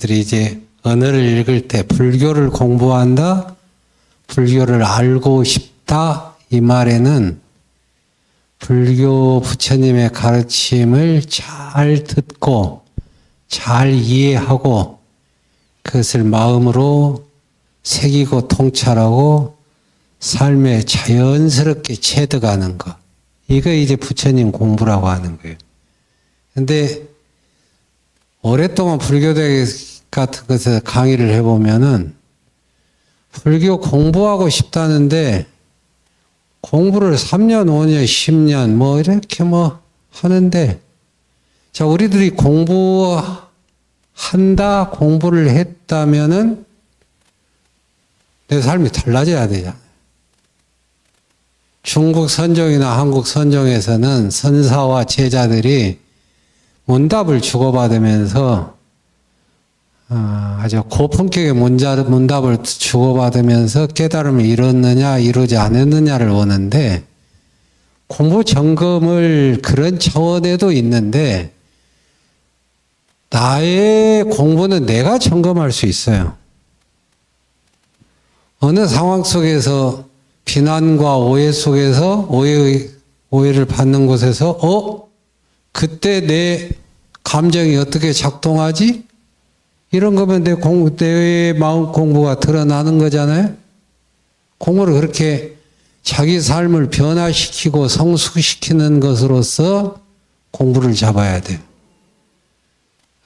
들이 이제 언어를 읽을 때 불교를 공부한다, 불교를 알고 싶다, 이 말에는 불교 부처님의 가르침을 잘 듣고 잘 이해하고 그것을 마음으로 새기고 통찰하고 삶에 자연스럽게 체득하는 것. 이거 이제 부처님 공부라고 하는 거예요. 근데 오랫동안 불교대 같은 것에 강의를 해보면은 불교 공부하고 싶다는데 공부를 3년, 5년, 10년 뭐 이렇게 뭐 하는데 자, 우리들이 공부한다, 공부를 했다면은 내 삶이 달라져야 되잖아요. 중국 선종이나 한국 선종에서는 선사와 제자들이 문답을 주고받으면서 아주 고품격의 문답을 주고받으면서 깨달음을 이뤘느냐 이루지 않았느냐를 보는데 공부 점검을 그런 차원에도 있는데 나의 공부는 내가 점검할 수 있어요. 어느 상황 속에서 비난과 오해 속에서 오해를 받는 곳에서 그때 내 감정이 어떻게 작동하지? 이런 거면 내 마음 공부가 드러나는 거잖아요. 공부를 그렇게 자기 삶을 변화시키고 성숙시키는 것으로서 공부를 잡아야 돼요.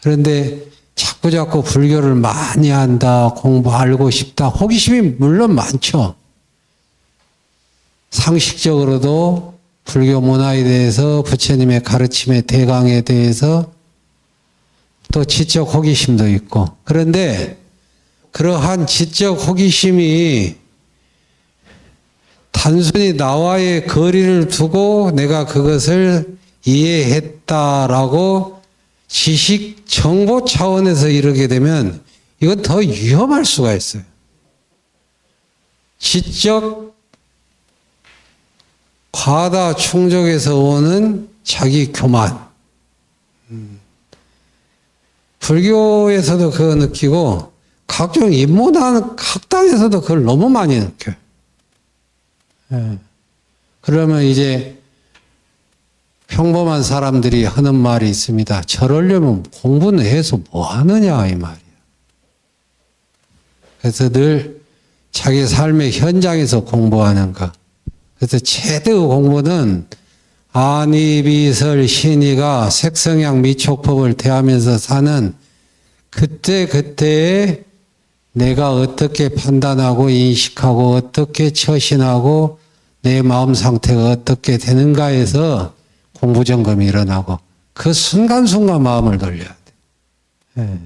그런데 자꾸 불교를 많이 한다, 공부 알고 싶다, 호기심이 물론 많죠. 상식적으로도 불교 문화에 대해서 부처님의 가르침의 대강에 대해서 또 지적 호기심도 있고 그런데 그러한 지적 호기심이 단순히 나와의 거리를 두고 내가 그것을 이해했다라고 지식 정보 차원에서 이르게 되면 이건 더 위험할 수가 있어요. 지적 과다 충족에서 오는 자기 교만. 불교에서도 그거 느끼고 각종 인문학 학당에서도 그걸 너무 많이 느껴요. 그러면 이제 평범한 사람들이 하는 말이 있습니다. 저러려면 공부는 해서 뭐 하느냐 이 말이에요. 그래서 늘 자기 삶의 현장에서 공부하는 것. 그래서 최대의 공부는 안이비설 신이가 색성양 미촉법을 대하면서 사는 그때그때에 내가 어떻게 판단하고 인식하고 어떻게 처신하고 내 마음 상태가 어떻게 되는가에서 공부 점검이 일어나고 그 순간순간 마음을 돌려야 돼.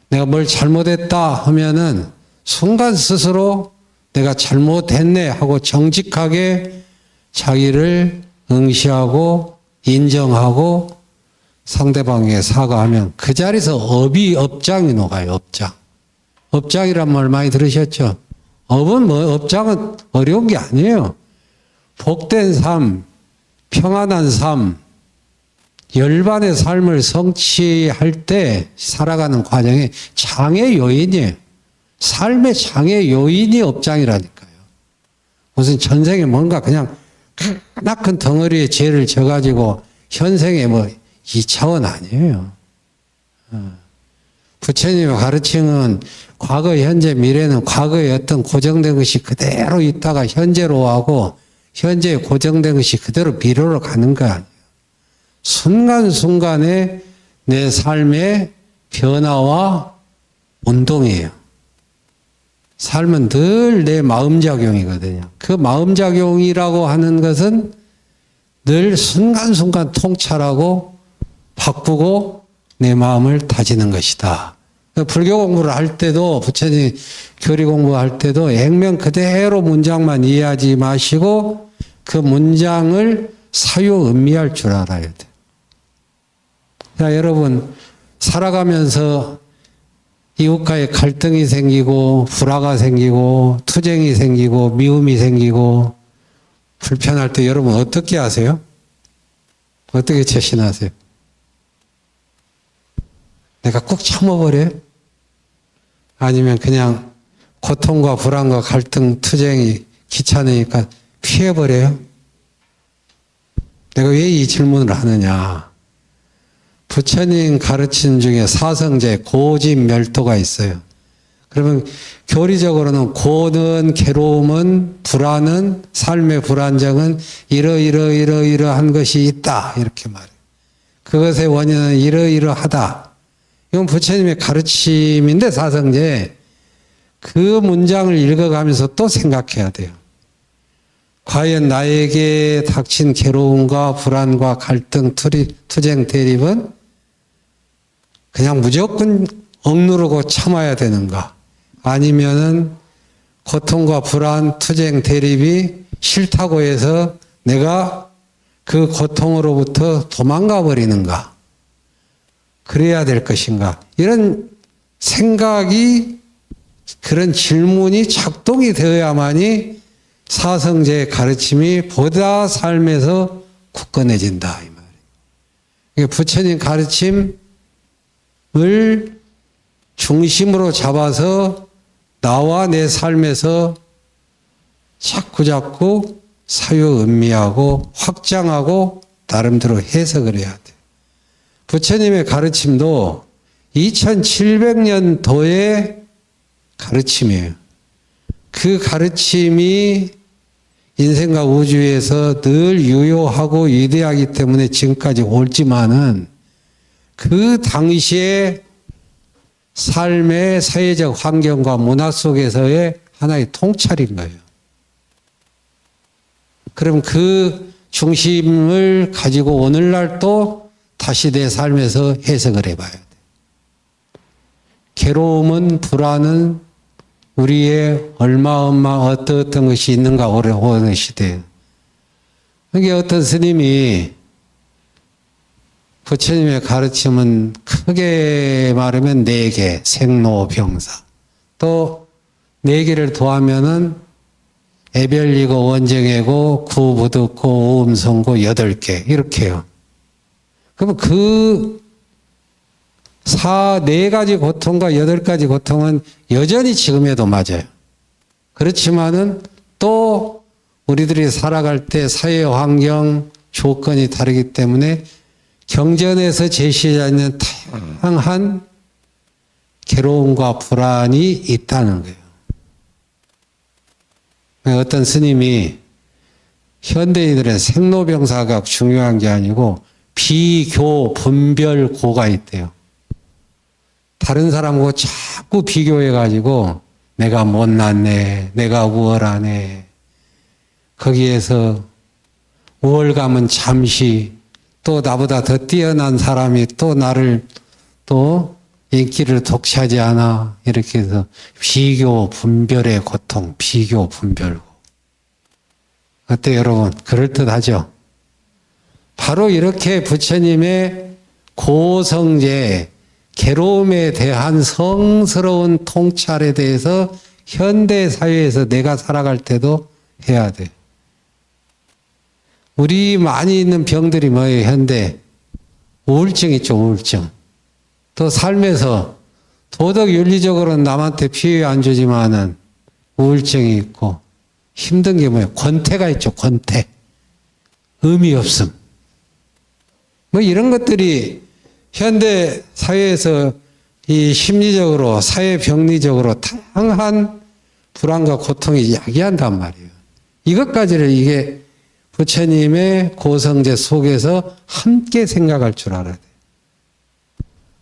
내가 뭘 잘못했다 하면은 순간 스스로 내가 잘못했네 하고 정직하게 자기를 응시하고 인정하고 상대방에게 사과하면 그 자리에서 업장이 녹아요. 업장이란 말 많이 들으셨죠? 업장은 어려운 게 아니에요. 복된 삶, 평안한 삶, 열반의 삶을 성취할 때 살아가는 과정에 장애 요인이에요. 삶의 장애 요인이 업장이라니까요. 무슨 전생에 뭔가 그냥 큰 덩어리의 죄를 져가지고 현생에 뭐 2차원 아니에요. 부처님의 가르침은 과거, 현재, 미래는 과거에 어떤 고정된 것이 그대로 있다가 현재로 하고 현재에 고정된 것이 그대로 미래로 가는 거 아니에요. 순간순간에 내 삶의 변화와 운동이에요. 삶은 늘 내 마음작용이거든요. 그 마음작용이라고 하는 것은 늘 순간순간 통찰하고 바꾸고 내 마음을 다지는 것이다. 불교 공부를 할 때도 부처님 교리 공부할 때도 액면 그대로 문장만 이해하지 마시고 그 문장을 사유음미할 줄 알아야 돼. 자, 여러분 살아가면서 이웃과의 갈등이 생기고 불화가 생기고 투쟁이 생기고 미움이 생기고 불편할 때 여러분 어떻게 하세요? 어떻게 처신하세요? 내가 꾹 참아버려요? 아니면 그냥 고통과 불안과 갈등, 투쟁이 귀찮으니까 피해버려요? 내가 왜 이 질문을 하느냐. 부처님 가르침 중에 사성제, 고집멸도가 있어요. 그러면 교리적으로는 고는, 괴로움은, 불안은, 삶의 불안정은 이러이러한 것이 있다. 이렇게 말해요. 그것의 원인은 이러이러하다. 이건 부처님의 가르침인데 사성제. 그 문장을 읽어가면서 또 생각해야 돼요. 과연 나에게 닥친 괴로움과 불안과 갈등, 투쟁, 대립은 그냥 무조건 억누르고 참아야 되는가? 아니면은 고통과 불안, 투쟁, 대립이 싫다고 해서 내가 그 고통으로부터 도망가 버리는가? 그래야 될 것인가? 이런 생각이, 그런 질문이 작동이 되어야만이 사성제의 가르침이 보다 삶에서 굳건해진다, 이 말이에요. 부처님 가르침을 중심으로 잡아서 나와 내 삶에서 자꾸자꾸 사유음미하고 확장하고 나름대로 해석을 해야 돼요. 부처님의 가르침도 2700년도의 가르침이에요. 그 가르침이 인생과 우주에서 늘 유효하고 위대하기 때문에 지금까지 옳지만은 그 당시에 삶의 사회적 환경과 문화 속에서의 하나의 통찰인 거예요. 그럼 그 중심을 가지고 오늘날 또 다시 내 삶에서 해석을 해봐야 돼. 괴로움은, 불안은 우리의 어떤 것이 있는가 오는 시대에. 이게 어떤 스님이 부처님의 가르침은 크게 말하면 4개, 생로병사. 또 4개를 더하면은 애별리고 원정애고 구부득고 오음성고 8개 이렇게요. 그러면 그 4가지 고통과 8가지 고통은 여전히 지금에도 맞아요. 그렇지만은 또 우리들이 살아갈 때 사회 환경 조건이 다르기 때문에 경전에서 제시하는 다양한 괴로움과 불안이 있다는 거예요. 어떤 스님이 현대인들의 생로병사가 중요한 게 아니고 비교, 분별고가 있대요. 다른 사람하고 자꾸 비교해가지고 내가 못났네, 내가 우월하네. 거기에서 우월감은 잠시, 또 나보다 더 뛰어난 사람이 또 나를 또 인기를 독차지하나, 이렇게 해서 비교, 분별의 고통, 비교, 분별고. 어때요, 여러분? 그럴듯하죠? 바로 이렇게 부처님의 고성제, 괴로움에 대한 성스러운 통찰에 대해서 현대 사회에서 내가 살아갈 때도 해야 돼. 우리 많이 있는 병들이 뭐예요, 현대? 우울증 있죠, 우울증. 또 삶에서 도덕 윤리적으로는 남한테 피해 안 주지만은 우울증이 있고 힘든 게 뭐예요? 권태가 있죠, 권태. 의미 없음. 뭐 이런 것들이 현대 사회에서 이 심리적으로, 사회 병리적으로 다양한 불안과 고통이 야기한단 말이에요. 이것까지를 이게 부처님의 고성제 속에서 함께 생각할 줄 알아야 돼요.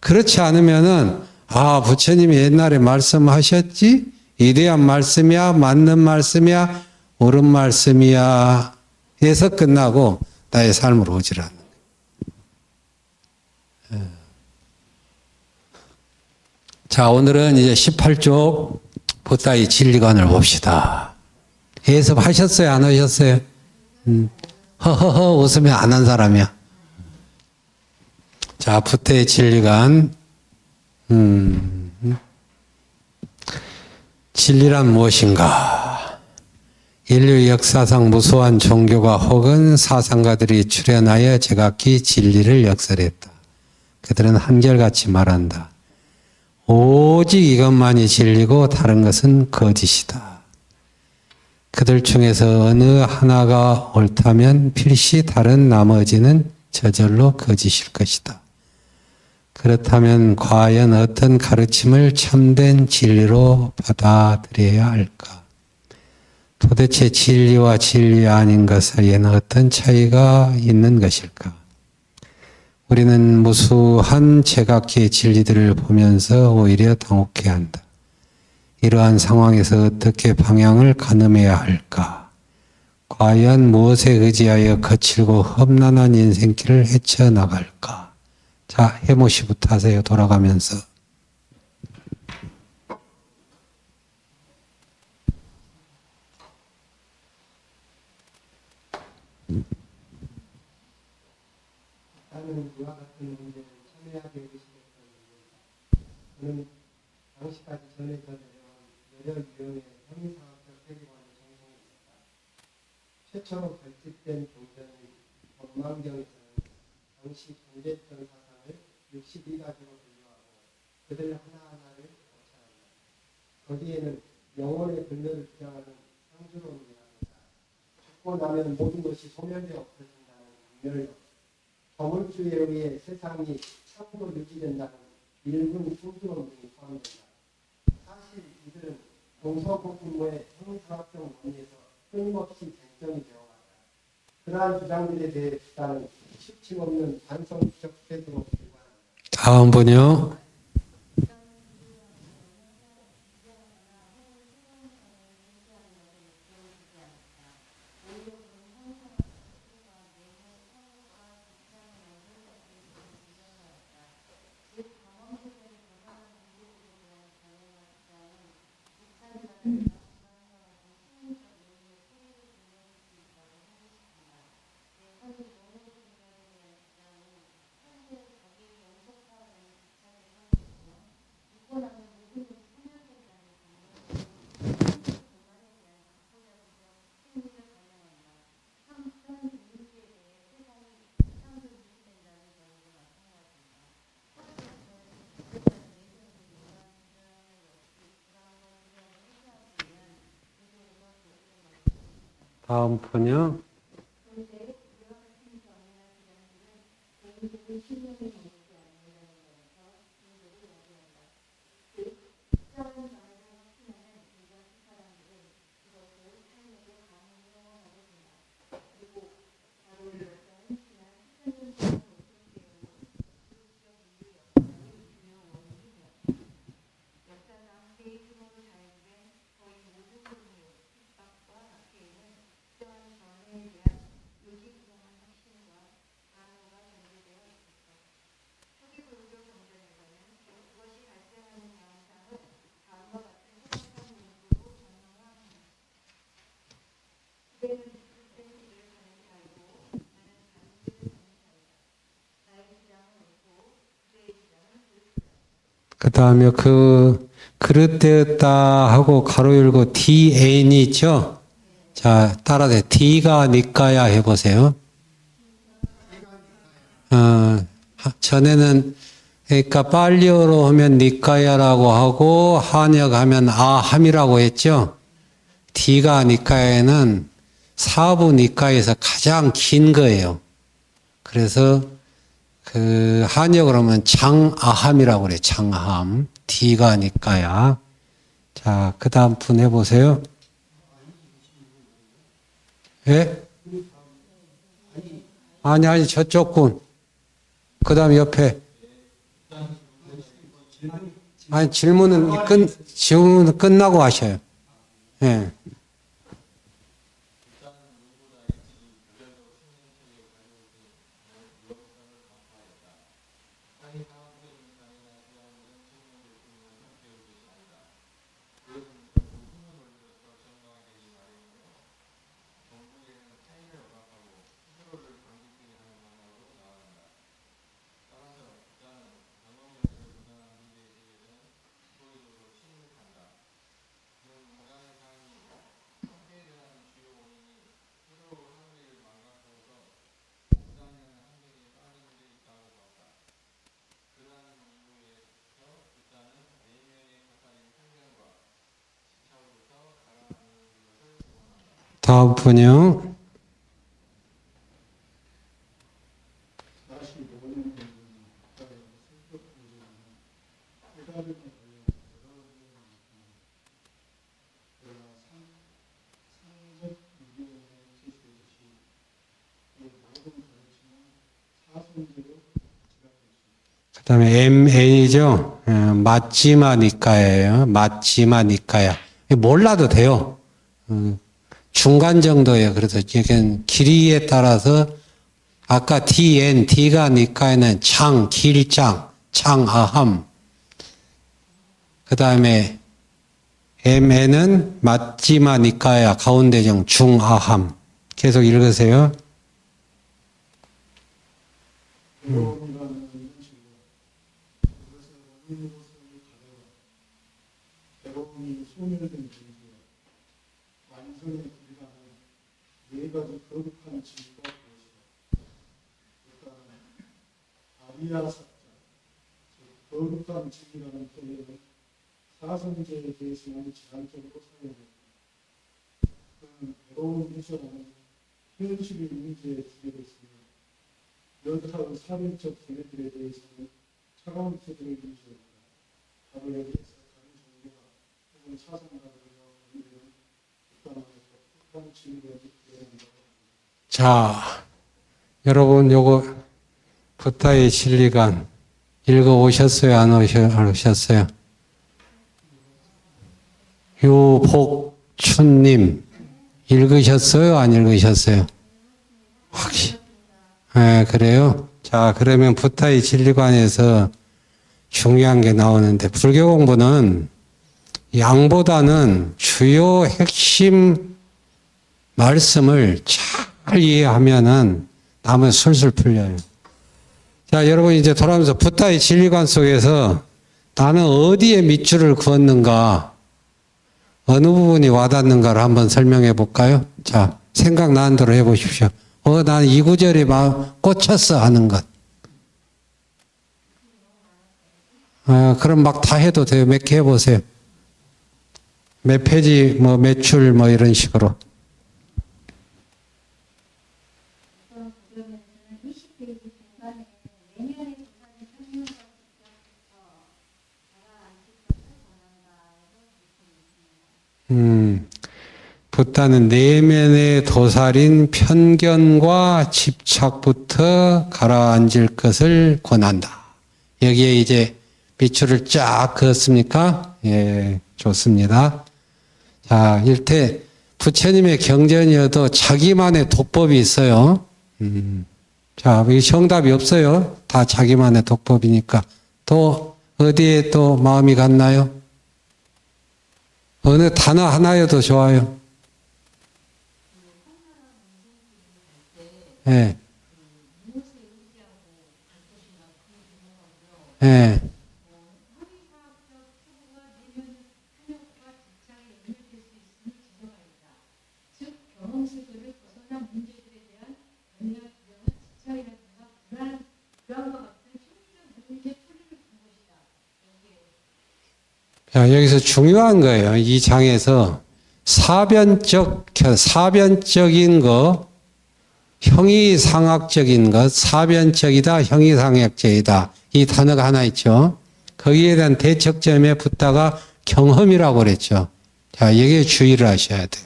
그렇지 않으면은, 아, 부처님이 옛날에 말씀하셨지? 위대한 말씀이야? 맞는 말씀이야? 옳은 말씀이야? 해서 끝나고 나의 삶으로 오질 않는 거예요. 자, 오늘은 이제 18쪽 보따이 진리관을 봅시다. 해석하셨어요? 안 하셨어요? 허허허 웃으면 안 한 사람이야. 자, 부태의 진리관. 진리란 무엇인가? 인류 역사상 무수한 종교가 혹은 사상가들이 출현하여 제각기 진리를 역설했다. 그들은 한결같이 말한다. 오직 이것만이 진리고 다른 것은 거짓이다. 그들 중에서 어느 하나가 옳다면 필시 다른 나머지는 저절로 거짓일 것이다. 그렇다면 과연 어떤 가르침을 참된 진리로 받아들여야 할까? 도대체 진리와 진리 아닌 것 사이에는 어떤 차이가 있는 것일까? 우리는 무수한 제각기의 진리들을 보면서 오히려 당혹해한다. 이러한 상황에서 어떻게 방향을 가늠해야 할까? 과연 무엇에 의지하여 거칠고 험난한 인생길을 헤쳐나갈까? 자, 해모 씨부터 하세요. 돌아가면서. 나는 이와 같은 문제를 첨예하게 의식했던 이유다. 저는 당시까지 전해져 내려온 여려위원회 형사학적 세계관을 전공했다. 최초로 결집된 경전인 법망경에서는 당시 존재했던 사상을 62가지로 분류하고 그들 하나하나를 고찰한다. 거기에는 영혼의 근원을 주장하는 상주론이라든가 죽고 나면 모든 것이 소멸되어 없어진다는 분멸론, 거물주에 의해 세상이 참고 유지된다는 일군 풍수론 등이 포함된다. 사실 이들은 동서고분모의 형사학적 논의에서 끊임없이 쟁점이 되어왔다. 그러한 주장들에 대해 수사는 실침없는 반성적 태도로 불과한다. 다음 분요. 다음 분요. 그 다음에 그릇되었다 하고 가로 열고 DN이 있죠? 자, 따라서 D가 니까야 해보세요. 전에는, 그러니까 빨리어로 하면 니까야라고 하고, 한역하면 아함이라고 했죠? D가 니까야는 사부 니까에서 가장 긴 거예요. 그래서 한역을 하면 장아함이라고 그래. 장아함. D가 니까야. 자, 그 다음 분 해보세요. 예? 아니, 저쪽 분. 그 다음 옆에. 아니, 질문은 끝나고 하셔요. 예. 다음 분요. 그 다음에 MN이죠. 맞지마 니까예요. 맞지마 니까야. 몰라도 돼요. 중간 정도예요. 그래서 이건 길이에 따라서 아까 DN, D가 니까에는 장, 길장, 장아함. 그 다음에 MN은 맞지마 니까야, 가운데정, 중아함. 계속 읽으세요. 괴로움이 소멸된 진리와 완전히 불가는 네 가지 거룩한 진리가 무엇이다. 일단 아리아 사자, 즉 거룩한 진리라는 표현은 사성제에 대해서는 제한적으로 사용됩니다. 그는 괴로운 미션은 현실의 문제에 주제됐으며 여타의 사회적 기회들에 대해서는 차가운 태도를 유지했다. 바로 여기에서 다른 종교가 혹은 사상가들과 우리는 국가만에서 국가의 진리를 얘기한다고 합니다. 자, 여러분 요거 부타의 진리관 읽어 오셨어요? 안 오셨어요? 유복춘님 읽으셨어요? 안 읽으셨어요? 확실히. 네, 그래요? 자, 그러면 부타의 진리관에서 중요한 게 나오는데, 불교 공부는 양보다는 주요 핵심 말씀을 잘 이해하면은 남은 술술 풀려요. 자, 여러분 이제 돌아오면서 부타의 진리관 속에서 나는 어디에 밑줄을 그었는가, 어느 부분이 와닿는가를 한번 설명해 볼까요? 자, 생각나는 대로 해 보십시오. 난 이 구절에 막 꽂혔어 하는 것. 그럼 막 다 해도 돼요. 몇 개 해보세요. 몇 페이지, 몇 줄, 이런 식으로. 부타는 내면의 도살인 편견과 집착부터 가라앉을 것을 권한다. 여기에 이제 밑줄을 쫙 그었습니까? 예, 좋습니다. 자, 일태 부처님의 경전이어도 자기만의 독법이 있어요. 자, 이 정답이 없어요. 다 자기만의 독법이니까. 또 어디에 또 마음이 갔나요? 어느 단어 하나여도 좋아요. 예. 예. 자, 여기서 중요한 거예요. 이 장에서 사변적인 거, 형이상학적인 것, 사변적이다, 형이상학적이다. 이 단어가 하나 있죠. 거기에 대한 대척점에 붙다가 경험이라고 그랬죠. 자, 여기에 주의를 하셔야 돼요.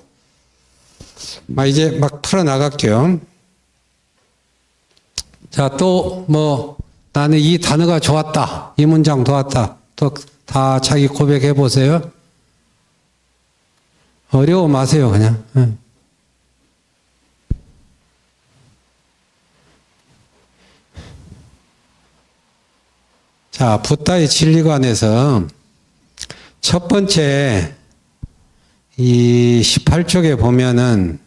이제 막 풀어나갈게요. 자, 또 나는 이 단어가 좋았다. 이 문장 좋았다. 또 다 자기 고백해 보세요. 어려워 마세요, 그냥. 자, 부타의 진리관에서 첫 번째 이 18쪽에 보면은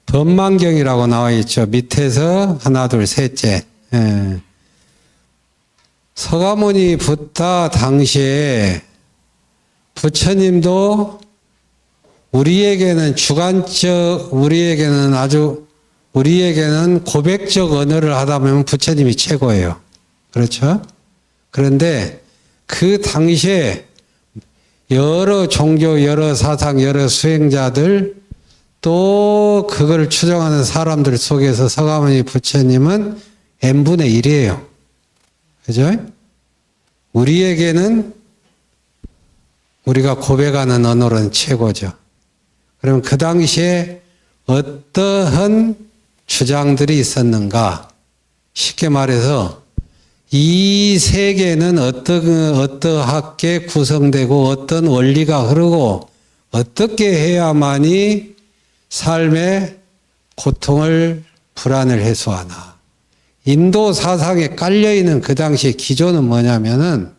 법망경이라고 나와 있죠. 밑에서 하나, 둘, 셋째. 예. 서가모니 부타 당시에 부처님도 우리에게는 우리에게는 고백적 언어를 하다 보면 부처님이 최고예요. 그렇죠? 그런데 그 당시에 여러 종교, 여러 사상, 여러 수행자들 또 그걸 추정하는 사람들 속에서 서가모니 부처님은 n분의 1이에요. 그죠? 우리에게는 우리가 고백하는 언어는 최고죠. 그럼 그 당시에 어떠한 주장들이 있었는가? 쉽게 말해서 이 세계는 어떠하게 구성되고 어떤 원리가 흐르고 어떻게 해야만이 삶의 고통을 불안을 해소하나. 인도 사상에 깔려있는 그 당시의 기조는 뭐냐면은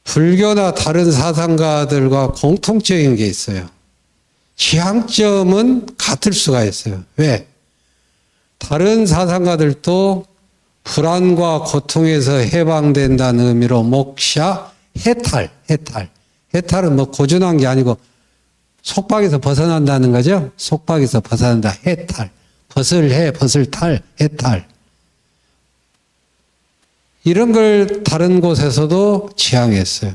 불교나 다른 사상가들과 공통적인 게 있어요. 지향점은 같을 수가 있어요. 왜? 다른 사상가들도 불안과 고통에서 해방된다는 의미로 목샤, 해탈은 뭐 고준한 게 아니고 속박에서 벗어난다는 거죠. 속박에서 벗어난다. 해탈. 벗을 탈, 해탈. 이런 걸 다른 곳에서도 지향했어요.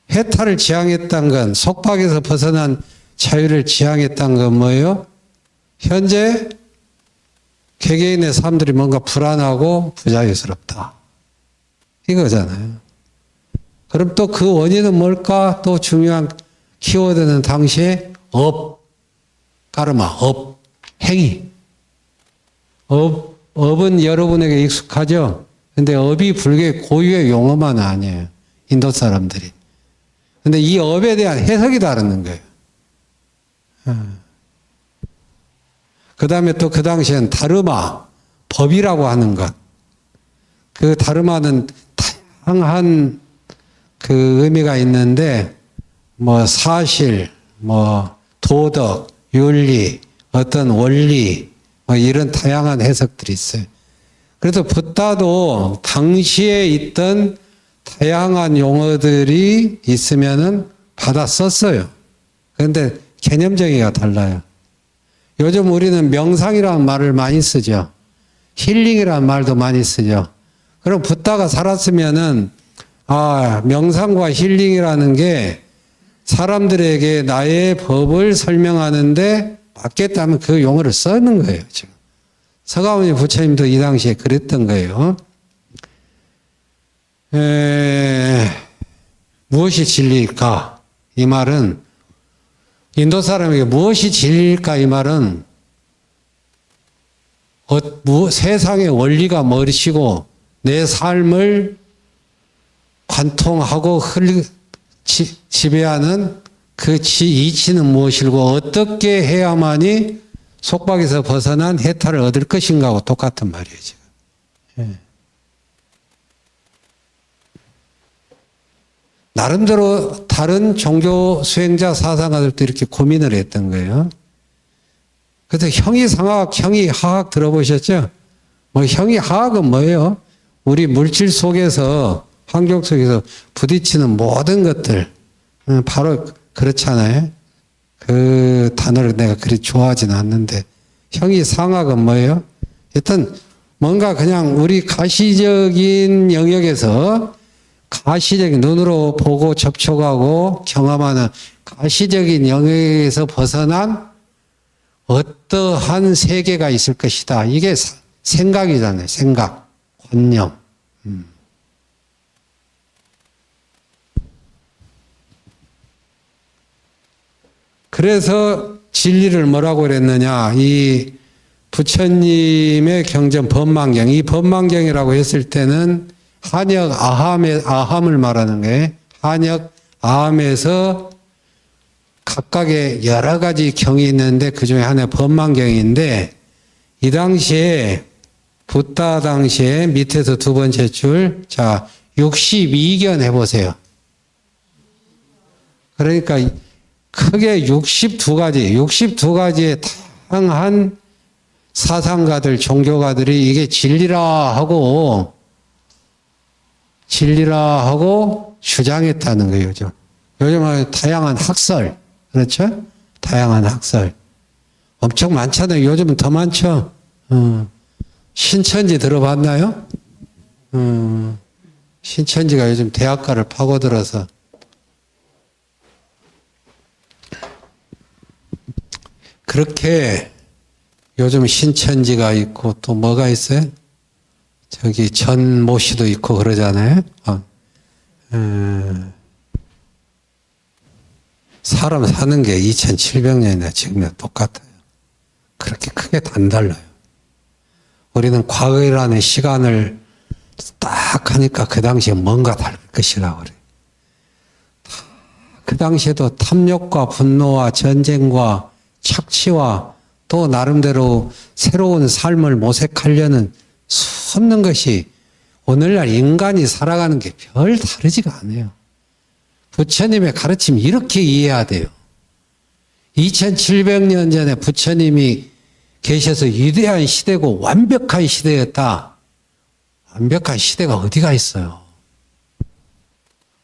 해탈을 지향했던 건, 속박에서 벗어난 자유를 지향했던 건 뭐예요? 현재 개개인의 삶들이 뭔가 불안하고 부자유스럽다. 이거잖아요. 그럼 또 그 원인은 뭘까? 또 중요한 키워드는 당시에 카르마, 행위. 업은 여러분에게 익숙하죠? 근데 업이 불교의 고유의 용어만 아니에요. 인도 사람들이. 근데 이 업에 대한 해석이 다른 거예요. 그 다음에 또 그 당시엔 다르마, 법이라고 하는 것. 그 다르마는 다양한 그 의미가 있는데, 뭐 사실, 뭐 도덕, 윤리, 어떤 원리, 뭐 이런 다양한 해석들이 있어요. 그래서 붓다도 당시에 있던 다양한 용어들이 있으면은 받아 썼어요. 그런데 개념적이가 달라요. 요즘 우리는 명상이라는 말을 많이 쓰죠. 힐링이라는 말도 많이 쓰죠. 그럼 붓다가 살았으면은 명상과 힐링이라는 게 사람들에게 나의 법을 설명하는데 맞겠다면 그 용어를 쓰는 거예요, 지금. 서가모니 부처님도 이 당시에 그랬던 거예요. 무엇이 진리일까? 이 말은, 인도 사람에게 무엇이 진리일까? 이 말은, 세상의 원리가 무엇이고, 내 삶을 관통하고 지배하는 그 이치는 무엇이고 어떻게 해야만이 속박에서 벗어난 해탈을 얻을 것인가하고 똑같은 말이에요, 지금. 예. 나름대로 다른 종교 수행자 사상가들도 이렇게 고민을 했던 거예요. 그래서 형이상학, 형이하학 들어보셨죠? 뭐 형이하학은 뭐예요? 우리 물질 속에서, 환경 속에서 부딪히는 모든 것들, 바로 그렇잖아요. 그 단어를 내가 그리 좋아하지는 않는데, 형이상학은 뭐예요? 일단 뭔가 그냥 우리 가시적인 영역에서 가시적인 눈으로 보고 접촉하고 경험하는 가시적인 영역에서 벗어난 어떠한 세계가 있을 것이다. 이게 생각이잖아요. 생각, 관념. 그래서 진리를 뭐라고 그랬느냐. 이 부처님의 경전 법망경, 이 법망경이라고 했을 때는 한역 아함을 말하는 거예요. 한역 아함에서 각각의 여러 가지 경이 있는데 그 중에 하나가 법망경인데, 이 당시에 붓다 당시에 밑에서 두 번째 줄, 자 62견 해보세요. 그러니까 크게 62가지의 다양한 사상가들, 종교가들이 이게 진리라 하고 주장했다는 거예요. 요즘은 다양한 학설, 그렇죠? 다양한 학설. 엄청 많잖아요. 요즘은 더 많죠? 신천지 들어봤나요? 신천지가 요즘 대학가를 파고들어서 그렇게 요즘 신천지가 있고 또 뭐가 있어요? 저기 전모시도 있고 그러잖아요. 사람 사는 게 2700년이나 지금이랑 똑같아요. 그렇게 크게 안 달라요. 우리는 과거라는 시간을 딱 하니까 그 당시에 뭔가 다를 것이라고 그래요. 그 당시에도 탐욕과 분노와 전쟁과 착취와 또 나름대로 새로운 삶을 모색하려는 솟는 것이 오늘날 인간이 살아가는 게 별 다르지가 않아요. 부처님의 가르침 이렇게 이해해야 돼요. 2700년 전에 부처님이 계셔서 위대한 시대고 완벽한 시대였다. 완벽한 시대가 어디가 있어요?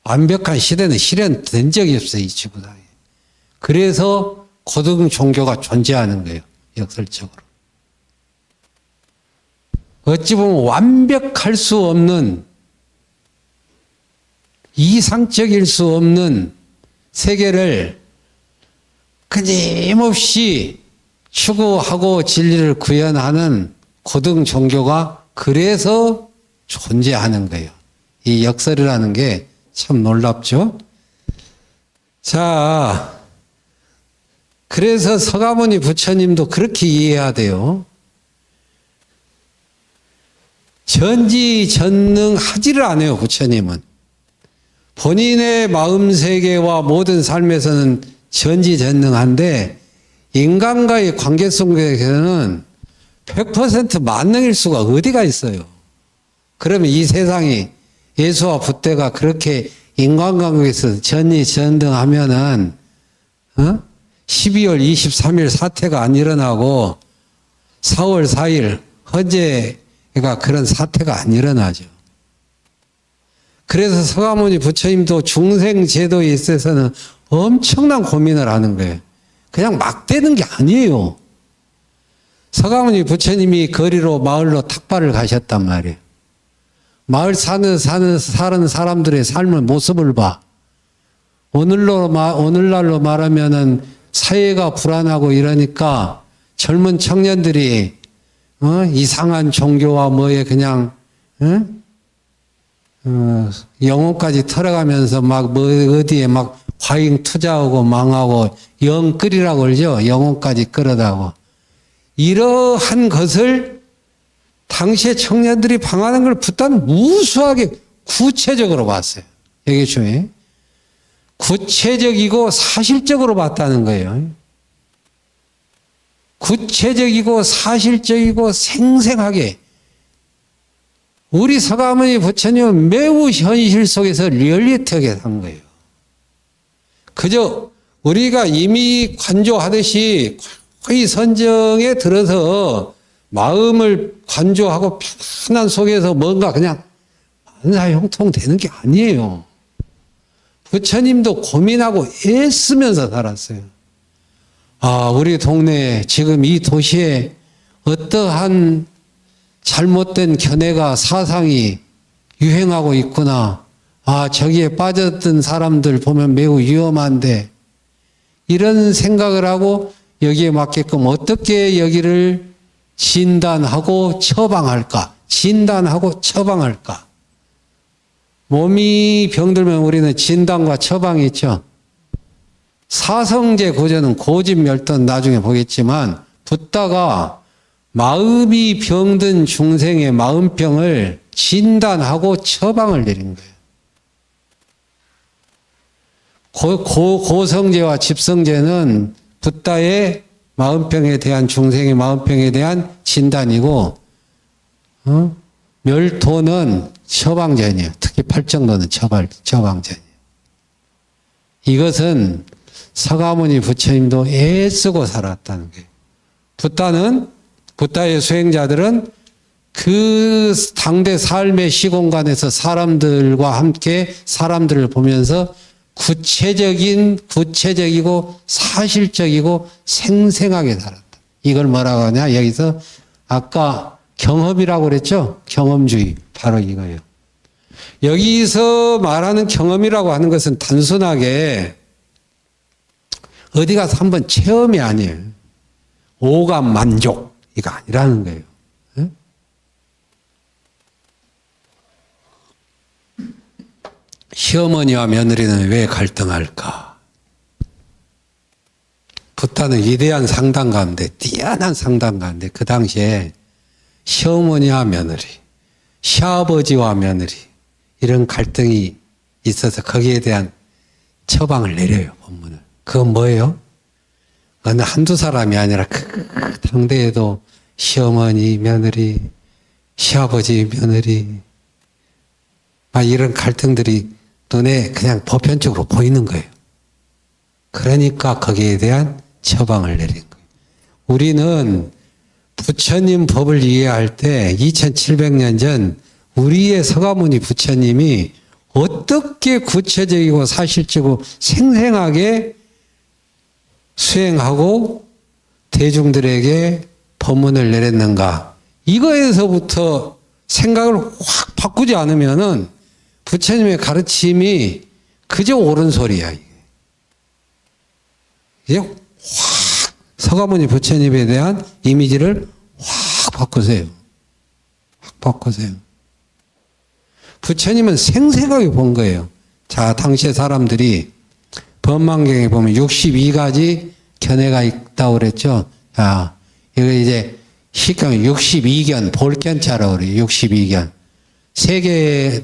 완벽한 시대는 실현된 적이 없어요, 이 지구상에. 그래서 고등 종교가 존재하는 거예요, 역설적으로. 어찌 보면 완벽할 수 없는, 이상적일 수 없는 세계를 끊임없이 추구하고 진리를 구현하는 고등 종교가 그래서 존재하는 거예요. 이 역설이라는 게 참 놀랍죠? 자, 그래서 서가모니 부처님도 그렇게 이해해야 돼요. 전지전능하지를 않아요, 부처님은. 본인의 마음 세계와 모든 삶에서는 전지전능한데 인간과의 관계 속에서는 100% 만능일 수가 어디가 있어요. 그러면 이 세상이 예수와 부대가 그렇게 인간관계에서 전지전능하면은 12월 23일 사태가 안 일어나고 4월 4일 헌재가 그런 사태가 안 일어나죠. 그래서 서가모니 부처님도 중생 제도에 있어서는 엄청난 고민을 하는 거예요. 그냥 막 되는 게 아니에요. 서가모니 부처님이 거리로 마을로 탁발을 가셨단 말이에요. 마을 사는 사람들의 삶의 모습을 봐. 오늘날로 말하면은 사회가 불안하고 이러니까 젊은 청년들이 이상한 종교와 뭐에 그냥 영혼까지 털어가면서 막 뭐 어디에 막 과잉 투자하고 망하고 영 끓이라고 그러죠. 영혼까지 끌어다고. 이러한 것을 당시의 청년들이 방하는 걸 부탄 무수하게 구체적으로 봤어요. 여기 중에. 구체적이고 사실적으로 봤다는 거예요. 구체적이고 사실적이고 생생하게. 우리 서가모니 부처님은 매우 현실 속에서 리얼리티하게 산 거예요. 그저 우리가 이미 관조하듯이 거의 선정에 들어서 마음을 관조하고 편한 속에서 뭔가 그냥 만사형통 되는 게 아니에요. 부처님도 고민하고 애쓰면서 살았어요. 우리 동네에 지금 이 도시에 어떠한 잘못된 견해가 사상이 유행하고 있구나. 저기에 빠졌던 사람들 보면 매우 위험한데 이런 생각을 하고 여기에 맞게끔 어떻게 여기를 진단하고 처방할까? 진단하고 처방할까? 몸이 병들면 우리는 진단과 처방이 있죠. 사성제 고전은 고집멸던 나중에 보겠지만 붓다가 마음이 병든 중생의 마음병을 진단하고 처방을 내린 거예요. 고성제와 집성제는 붓다의 마음병에 대한 중생의 마음병에 대한 진단이고 멸도는 처방전이에요. 특히 팔정도는 처방전이에요. 이것은 서가모니 부처님도 애쓰고 살았다는 거예요. 붓다의 수행자들은 그 당대 삶의 시공간에서 사람들과 함께 사람들을 보면서 구체적이고 사실적이고 생생하게 살았다. 이걸 뭐라고 하냐? 여기서 아까 경험이라고 그랬죠? 경험주의. 바로 이거예요. 여기서 말하는 경험이라고 하는 것은 단순하게 어디 가서 한번 체험이 아니에요. 오감 만족 이거 아니라는 거예요. 예? 시어머니와 며느리는 왜 갈등할까? 부타는 위대한 상담가인데, 뛰어난 상담가인데, 그 당시에 시어머니와 며느리, 시아버지와 며느리, 이런 갈등이 있어서 거기에 대한 처방을 내려요, 본문을. 그건 뭐예요? 어느 한두 사람이 아니라 그 당대에도 시어머니, 며느리, 시아버지, 며느리, 막 이런 갈등들이 눈에 그냥 보편적으로 보이는 거예요. 그러니까 거기에 대한 처방을 내린 거예요. 우리는 부처님 법을 이해할 때 2700년 전 우리의 서가모니 부처님이 어떻게 구체적이고 사실적이고 생생하게 수행하고 대중들에게 법문을 내렸는가. 이거에서부터 생각을 확 바꾸지 않으면은 부처님의 가르침이 그저 옳은 소리야. 이게 확 서가모니 부처님에 대한 이미지를 확 바꾸세요. 확 바꾸세요. 부처님은 생생하게 본 거예요. 자, 당시의 사람들이 법망경에 보면 62가지 견해가 있다고 그랬죠. 자, 이거 이제 시경 62견, 볼견자라고 그래요. 62견. 세계에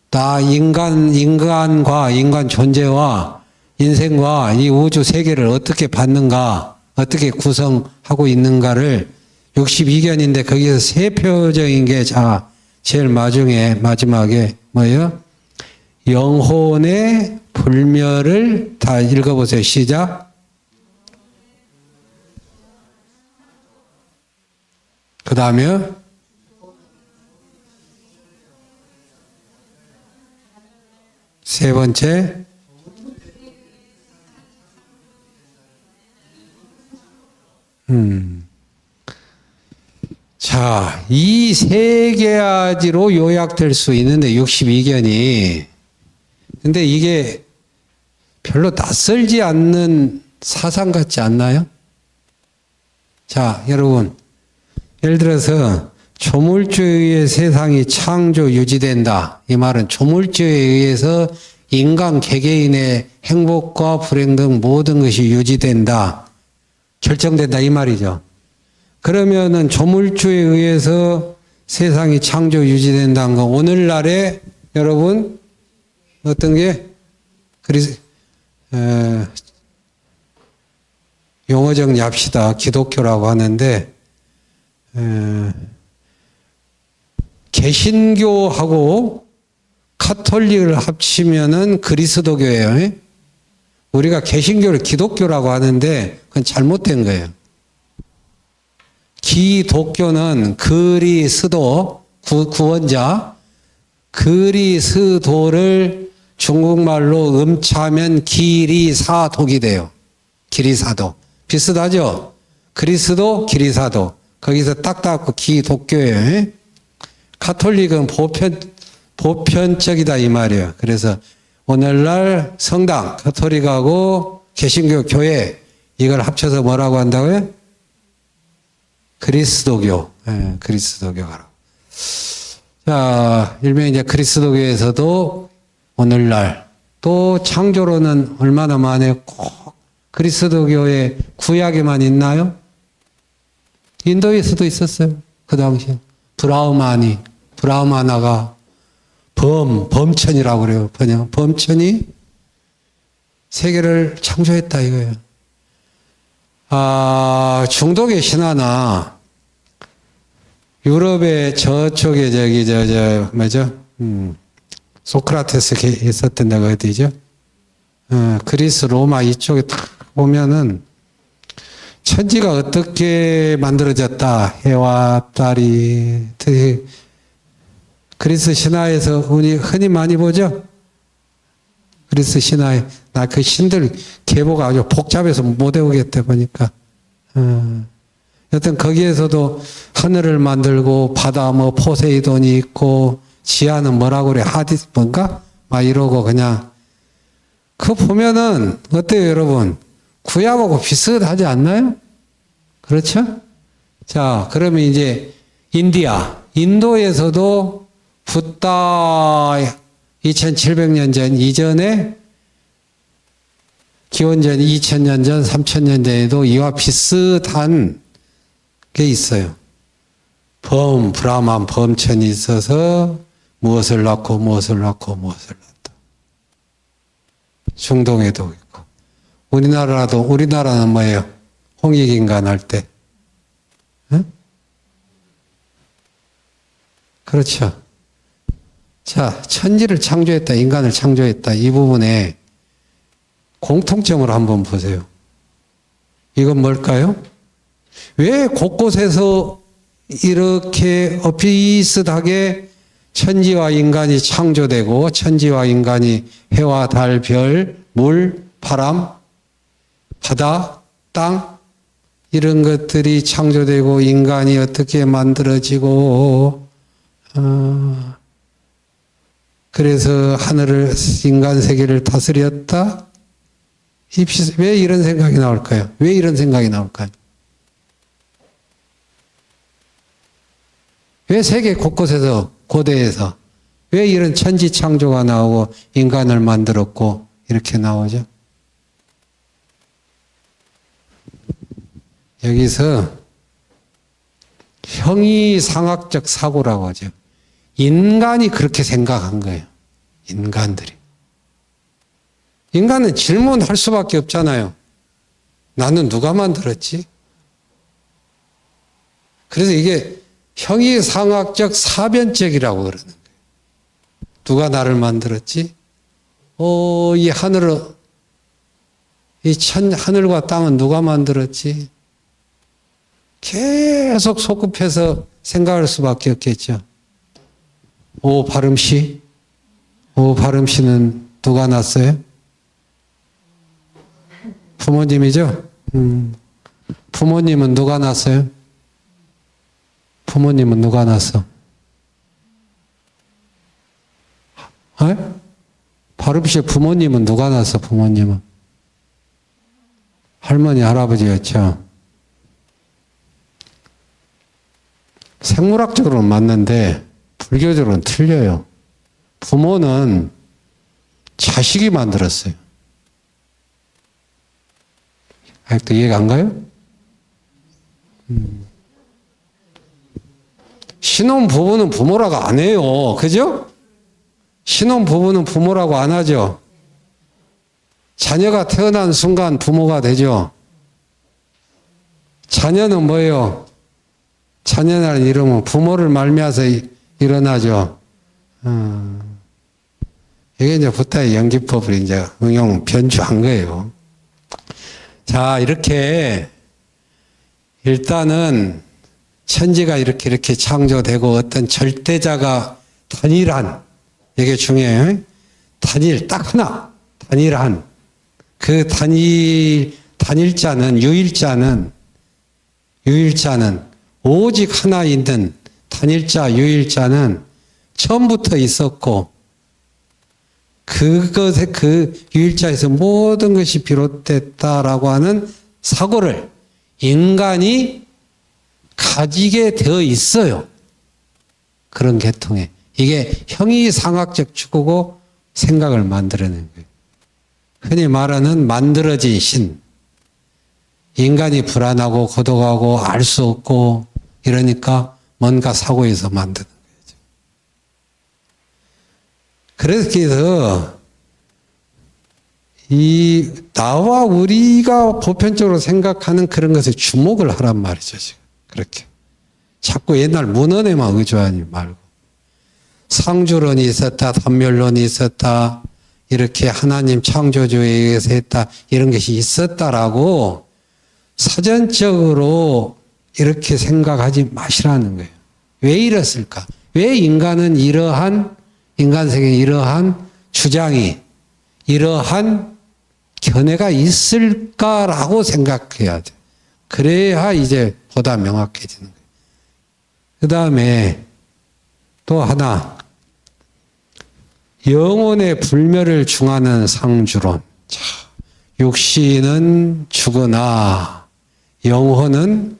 나 인간과 인간 존재와 인생과 이 우주 세계를 어떻게 받는가, 어떻게 구성하고 있는가를 62견인데 거기서 세표적인 게 자, 제일 마지막에 뭐예요? 영혼의 불멸을 다 읽어보세요. 시작. 그 다음에 세 번째 자, 이 세 가지로 요약될 수 있는데 62견이 근데 이게 별로 낯설지 않는 사상 같지 않나요? 자, 여러분 예를 들어서 조물주에 의해 세상이 창조 유지된다. 이 말은 조물주에 의해서 인간 개개인의 행복과 불행 등 모든 것이 유지된다. 결정된다 이 말이죠. 그러면은 조물주에 의해서 세상이 창조 유지된다는 거 오늘날에 여러분 어떤 게 용어 정리합시다. 기독교라고 하는데 개신교하고 카톨릭을 합치면은 그리스도교예요. 우리가 개신교를 기독교라고 하는데 그건 잘못된 거예요. 기독교는 그리스도, 구원자, 그리스도를 중국말로 음차면 기리사독이 돼요. 기리사도. 비슷하죠? 그리스도, 기리사도. 거기서 딱 닿고 기독교예요. 카톨릭은 보편적이다 이 말이에요. 그래서 오늘날 성당, 카톨릭하고 개신교 교회 이걸 합쳐서 뭐라고 한다고요? 그리스도교. 예, 그리스도교라고. 자, 일명 이제 그리스도교에서도 오늘날 또 창조로는 얼마나 만에 꼭 그리스도교의 구약에만 있나요? 인도에서도 있었어요. 그 당시에. 브라흐마나가 범천이라고 그래요. 그냥 범천이 세계를 창조했다 이거예요. 중독의 신화나 유럽의 저쪽에 뭐죠? 소크라테스 있었던 데가 어디죠? 그리스, 로마 이쪽에 딱 보면은 천지가 어떻게 만들어졌다. 해와 달이 특히 그리스 신화에서 흔히 많이 보죠? 그리스 신화에 나 그 신들 계보가 아주 복잡해서 못 외우겠다 보니까 여튼 거기에서도 하늘을 만들고 바다 뭐 포세이돈이 있고 지하는 뭐라고 그래 하디스 뭔가 막 이러고 그냥 그거 보면은 어때요 여러분? 구약하고 비슷하지 않나요? 그렇죠? 자, 그러면 이제 인도에서도 붓다 2700년 전 이전에 기원전 2000년 전, 3000년 전에도 이와 비슷한 게 있어요. 브라만 범천이 있어서 무엇을 낳고 무엇을 낳고 무엇을 낳다. 중동에도 있고. 우리나라는 뭐예요? 홍익인간 할 때. 응? 그렇죠. 자, 천지를 창조했다, 인간을 창조했다. 이 부분에 공통점을 한번 보세요. 이건 뭘까요? 왜 곳곳에서 이렇게 비슷하게 천지와 인간이 창조되고 천지와 인간이 해와 달, 별, 물, 바람, 바다, 땅 이런 것들이 창조되고 인간이 어떻게 만들어지고 그래서 하늘을 인간 세계를 다스렸다? 왜 이런 생각이 나올까요? 왜 이런 생각이 나올까요? 왜 세계 곳곳에서 고대에서 왜 이런 천지 창조가 나오고 인간을 만들었고 이렇게 나오죠? 여기서 형이상학적 사고라고 하죠. 인간이 그렇게 생각한 거예요. 인간들이. 인간은 질문할 수밖에 없잖아요. 나는 누가 만들었지? 그래서 이게 형이상학적 사변적이라고 그러는 거예요. 누가 나를 만들었지? 이 하늘과 땅은 누가 만들었지? 계속 소급해서 생각할 수밖에 없겠죠. 발음씨? 발음씨는 누가 낳았어요? 부모님이죠? 부모님은 누가 낳았어요? 부모님은 누가 낳았어? 발음씨 부모님은 누가 낳았어? 부모님은? 할머니, 할아버지였죠. 생물학적으로는 맞는데 불교적으로는 틀려요. 부모는 자식이 만들었어요. 아직도 이해가 안 가요? 신혼 부부는 부모라고 안 해요. 그죠? 신혼 부부는 부모라고 안 하죠. 자녀가 태어난 순간 부모가 되죠. 자녀는 뭐예요? 자녀라는 이름은 부모를 말미암아서 일어나죠. 이게 이제 부타의 연기법을 이제 변주한 거예요. 자, 이렇게 일단은 천지가 이렇게 창조되고 어떤 절대자가 단일한, 이게 중요해요. 딱 하나, 단일한. 그 단일자는, 유일자는 오직 하나 있는 단일자, 유일자는 처음부터 있었고, 그 유일자에서 모든 것이 비롯됐다라고 하는 사고를 인간이 가지게 되어 있어요. 그런 계통에. 이게 형이상학적 추구고 생각을 만들어낸 거예요. 흔히 말하는 만들어진 신. 인간이 불안하고 고독하고 알 수 없고 이러니까 뭔가 사고에서 만드는 거죠. 그래서 나와 우리가 보편적으로 생각하는 그런 것에 주목을 하란 말이죠, 지금. 그렇게. 자꾸 옛날 문헌에만 의존하지 말고. 상주론이 있었다, 단멸론이 있었다, 이렇게 하나님 창조주에 의해서 했다, 이런 것이 있었다라고 사전적으로 이렇게 생각하지 마시라는 거예요. 왜 이랬을까? 왜 인간은 인간 세계에 이러한 주장이, 이러한 견해가 있을까라고 생각해야 돼. 그래야 이제 보다 명확해지는 거예요. 그 다음에 또 하나, 영혼의 불멸을 중하는 상주론. 자, 육신은 죽으나 영혼은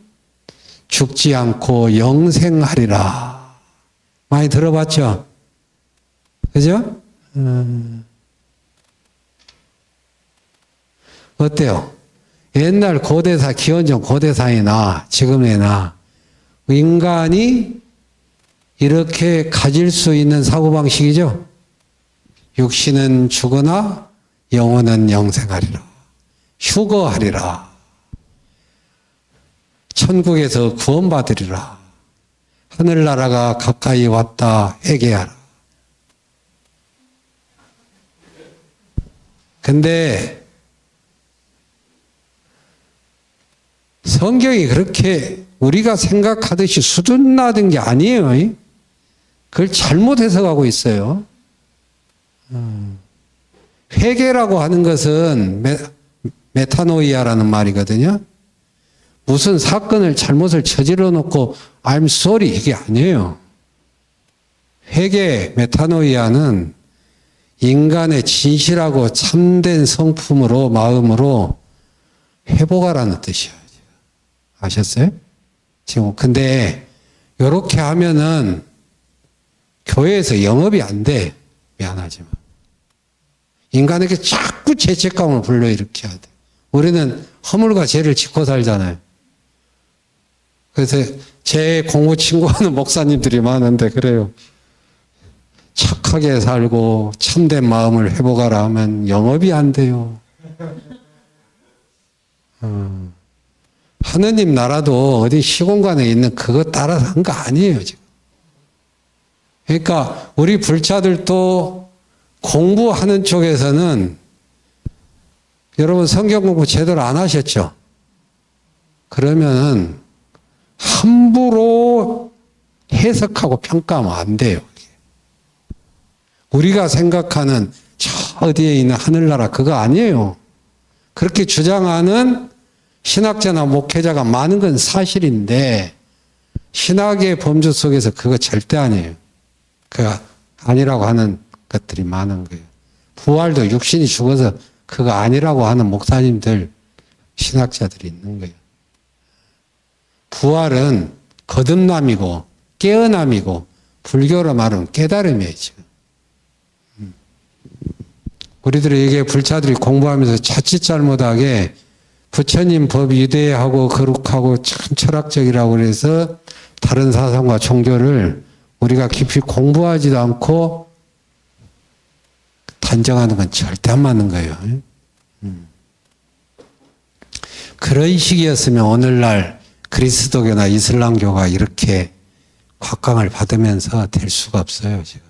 죽지 않고 영생하리라. 많이 들어봤죠? 그죠? 어때요? 옛날 고대사, 기원전 고대사이나 지금이나 인간이 이렇게 가질 수 있는 사고방식이죠? 육신은 죽으나 영혼은 영생하리라. 휴거하리라. 천국에서 구원받으리라. 하늘나라가 가까이 왔다 회개하라. 근데 성경이 그렇게 우리가 생각하듯이 수둔나던 게 아니에요. 그걸 잘못 해석하고 있어요. 회개라고 하는 것은 메타노이아라는 말이거든요. 무슨 사건을 잘못을 저질러 놓고 I'm sorry 이게 아니에요. 회개, 메타노이아는 인간의 진실하고 참된 성품으로 마음으로 회복하라는 뜻이에요. 아셨어요? 지금 근데 이렇게 하면은 교회에서 영업이 안 돼. 미안하지만 인간에게 자꾸 죄책감을 불러일으켜야 돼. 우리는 허물과 죄를 짓고 살잖아요. 그래서 제 공부 친구하는 목사님들이 많은데 그래요. 착하게 살고 참된 마음을 회복하라 하면 영업이 안 돼요. 하느님 나라도 어디 시공간에 있는 그거 따라서 한 거 아니에요, 지금. 그러니까 우리 불자들도 공부하는 쪽에서는 여러분 성경 공부 제대로 안 하셨죠? 그러면은 함부로 해석하고 평가하면 안 돼요. 우리가 생각하는 저 어디에 있는 하늘나라 그거 아니에요. 그렇게 주장하는 신학자나 목회자가 많은 건 사실인데 신학의 범주 속에서 그거 절대 아니에요. 그거 아니라고 하는 것들이 많은 거예요. 부활도 육신이 죽어서 그거 아니라고 하는 목사님들, 신학자들이 있는 거예요. 부활은 거듭남이고 깨어남이고 불교로 말하면 깨달음이에요, 지금. 우리들이 이게 불자들이 공부하면서 자칫 잘못하게 부처님 법 위대하고 거룩하고 참 철학적이라고 그래서 다른 사상과 종교를 우리가 깊이 공부하지도 않고 단정하는 건 절대 안 맞는 거예요. 그런 식이었으면 오늘날 그리스도교나 이슬람교가 이렇게 곽광을 받으면서 될 수가 없어요, 지금.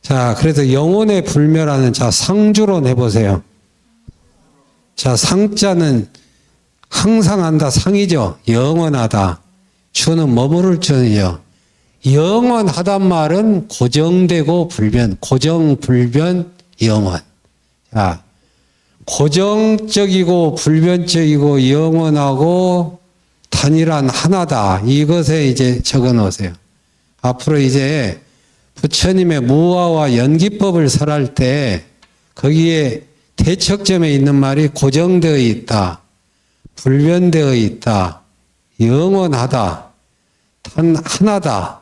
자, 그래서 영혼의 불멸하는 자, 상주론 해보세요. 자, 상자는 항상 한다, 상이죠. 영원하다. 주는 머무를 주이요. 영원하단 말은 고정되고 불변, 고정, 불변, 영원. 자, 고정적이고 불변적이고 영원하고 단일한 하나다. 이것에 이제 적어 놓으세요. 앞으로 이제 부처님의 무아와 연기법을 설할 때 거기에 대척점에 있는 말이 고정되어 있다. 불변되어 있다. 영원하다. 단 하나다.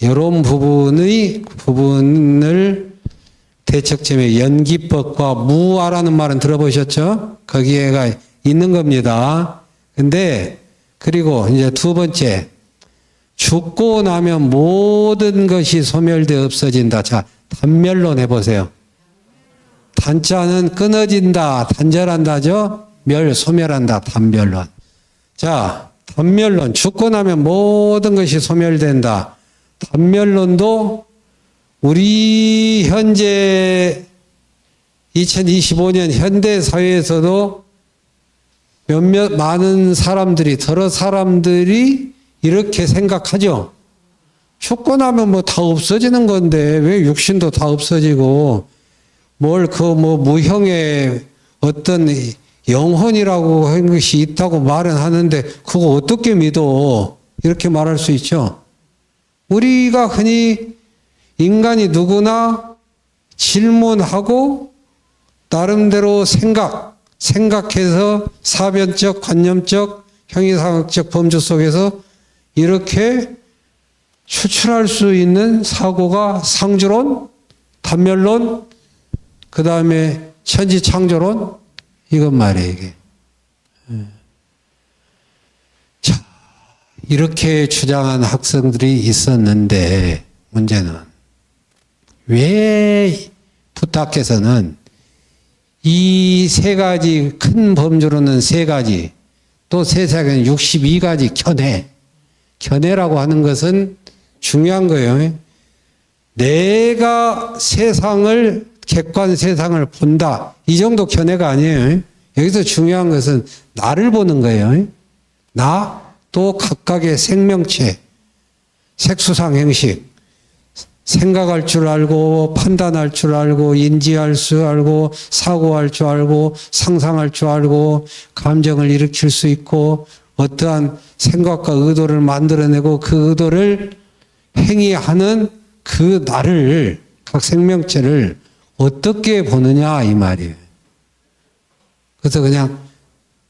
이런 부분을 대척점의 연기법과 무아라는 말은 들어보셨죠? 거기에가 있는 겁니다. 근데 그리고 이제 두 번째, 죽고 나면 모든 것이 소멸되어 없어진다. 자, 단멸론 해보세요. 단자는 끊어진다, 단절한다죠? 멸, 소멸한다, 단멸론. 자, 단멸론, 죽고 나면 모든 것이 소멸된다. 단멸론도 우리 현재 2025년 현대 사회에서도 몇몇 많은 사람들이, 더러 사람들이 이렇게 생각하죠. 죽고 나면 뭐 다 없어지는 건데 왜 육신도 다 없어지고 뭘 그 뭐 무형의 어떤 영혼이라고 하는 것이 있다고 말은 하는데 그거 어떻게 믿어? 이렇게 말할 수 있죠. 우리가 흔히 인간이 누구나 질문하고 나름대로 생각해서 사변적, 관념적, 형이상학적 범주 속에서 이렇게 추출할 수 있는 사고가 상주론, 단멸론, 그 다음에 천지창조론, 이것 말이에요, 이게. 자, 이렇게 주장한 학생들이 있었는데, 문제는 왜 부탁께서는 이 세 가지, 큰 범주로는 세 가지, 또 세상에는 62가지 견해라고 하는 것은 중요한 거예요. 내가 세상을, 객관 세상을 본다. 이 정도 견해가 아니에요. 여기서 중요한 것은 나를 보는 거예요. 나, 또 각각의 생명체, 색수상 행식, 생각할 줄 알고, 판단할 줄 알고, 인지할 줄 알고, 사고할 줄 알고, 상상할 줄 알고, 감정을 일으킬 수 있고, 어떠한 생각과 의도를 만들어내고 그 의도를 행위하는 그 나를, 각 생명체를 어떻게 보느냐 이 말이에요. 그래서 그냥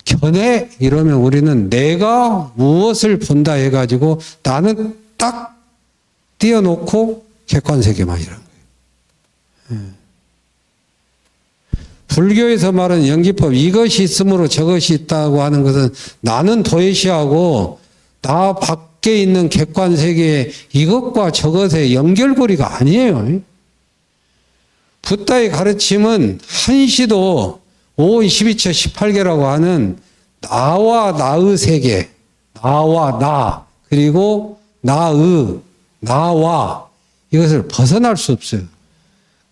견해 이러면 우리는 내가 무엇을 본다 해가지고 나는 딱 띄워놓고 객관세계만 이런 거예요. 불교에서 말하는 연기법, 이것이 있으므로 저것이 있다고 하는 것은 나는 도외시하고 나 밖에 있는 객관세계 이것과 저것의 연결고리가 아니에요. 붓다의 가르침은 한시도 5, 12처, 18개라고 하는 나와 나의 세계, 나와 나, 그리고 나의, 나와 이것을 벗어날 수 없어요.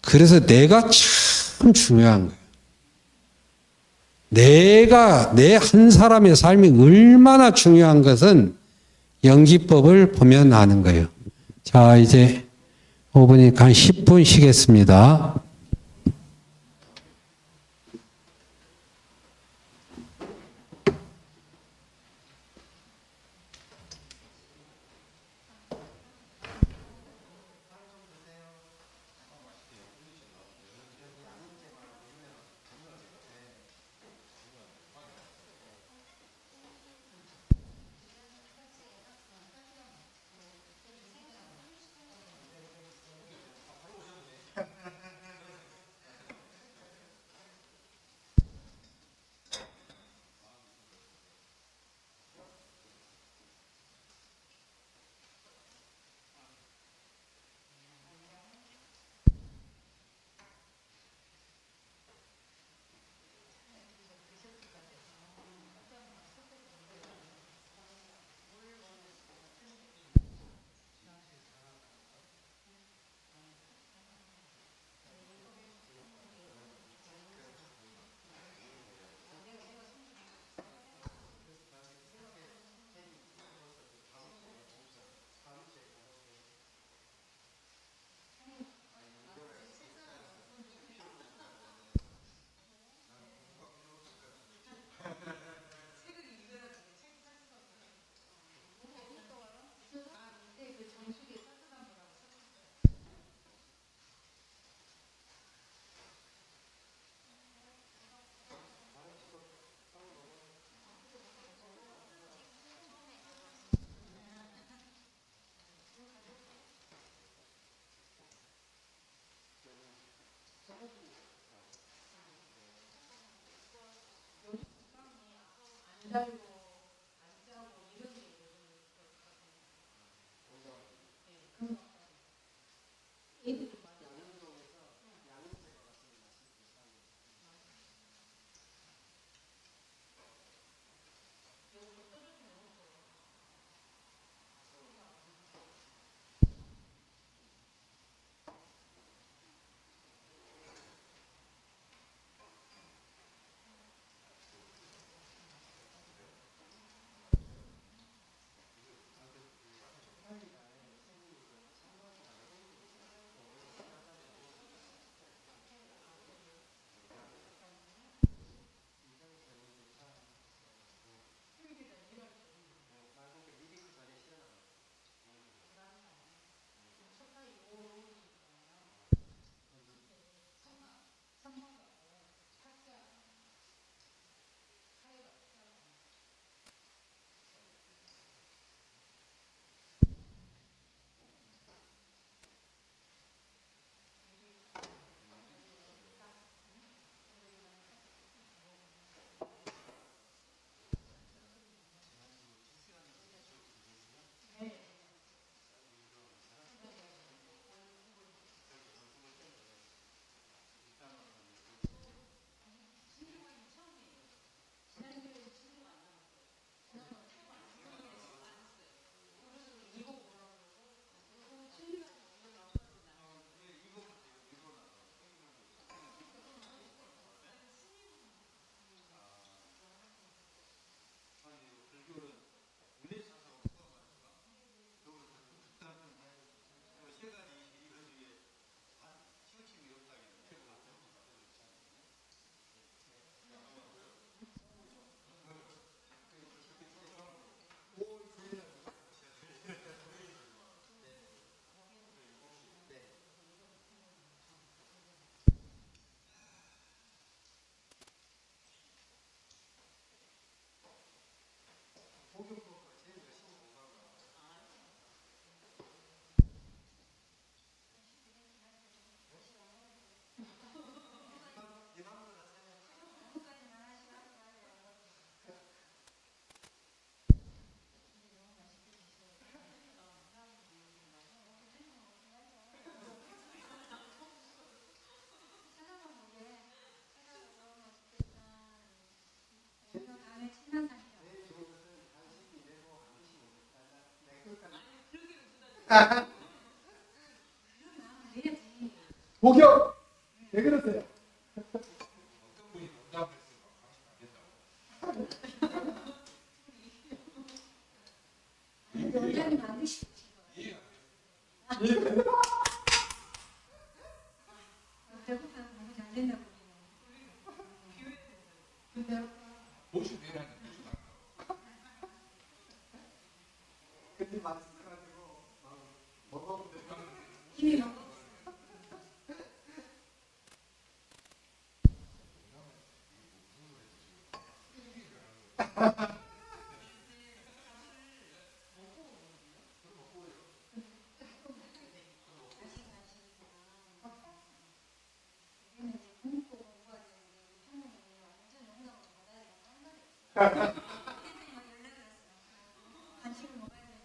그래서 내가 참 중요한 거예요. 내가, 내 한 사람의 삶이 얼마나 중요한 것은 연기법을 보면 아는 거예요. 자, 이제 5분이니까 한 10분 쉬겠습니다. 복역! 왜 그러세요? 원장님 만드시죠. 배고파서 너무 잘 된다고. 근데 말씀하시고 먹어보세요. 이미 먹 간식을 먹어야 되냐.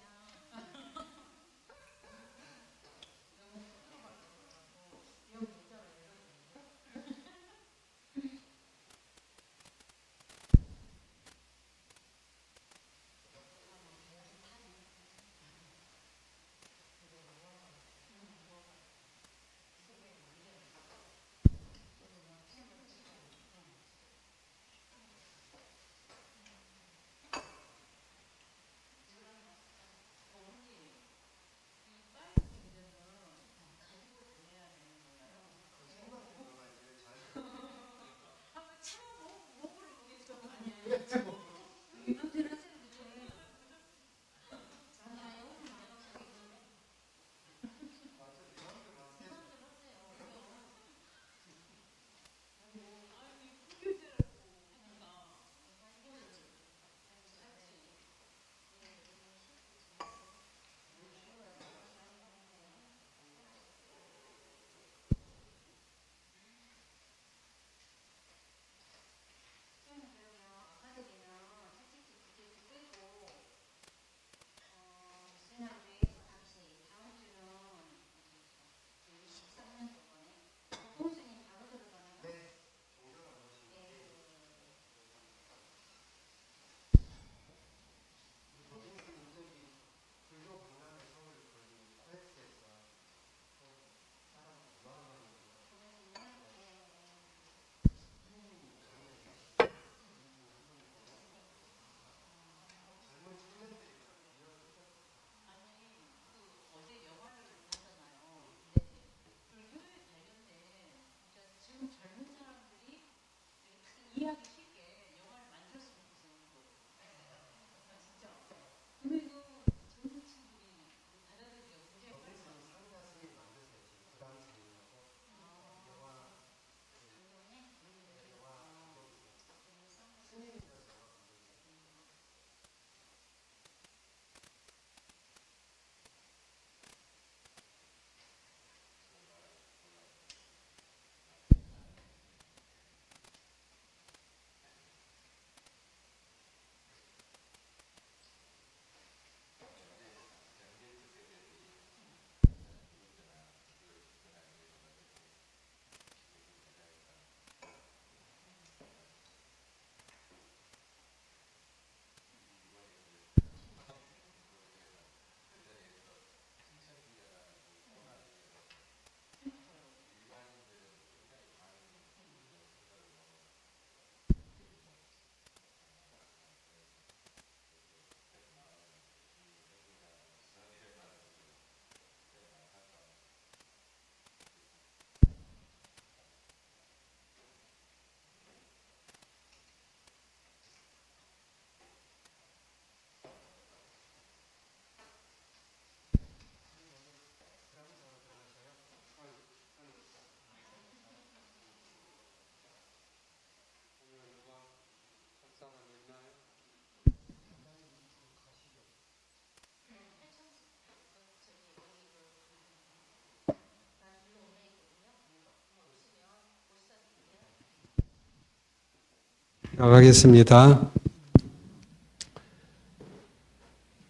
나가겠습니다.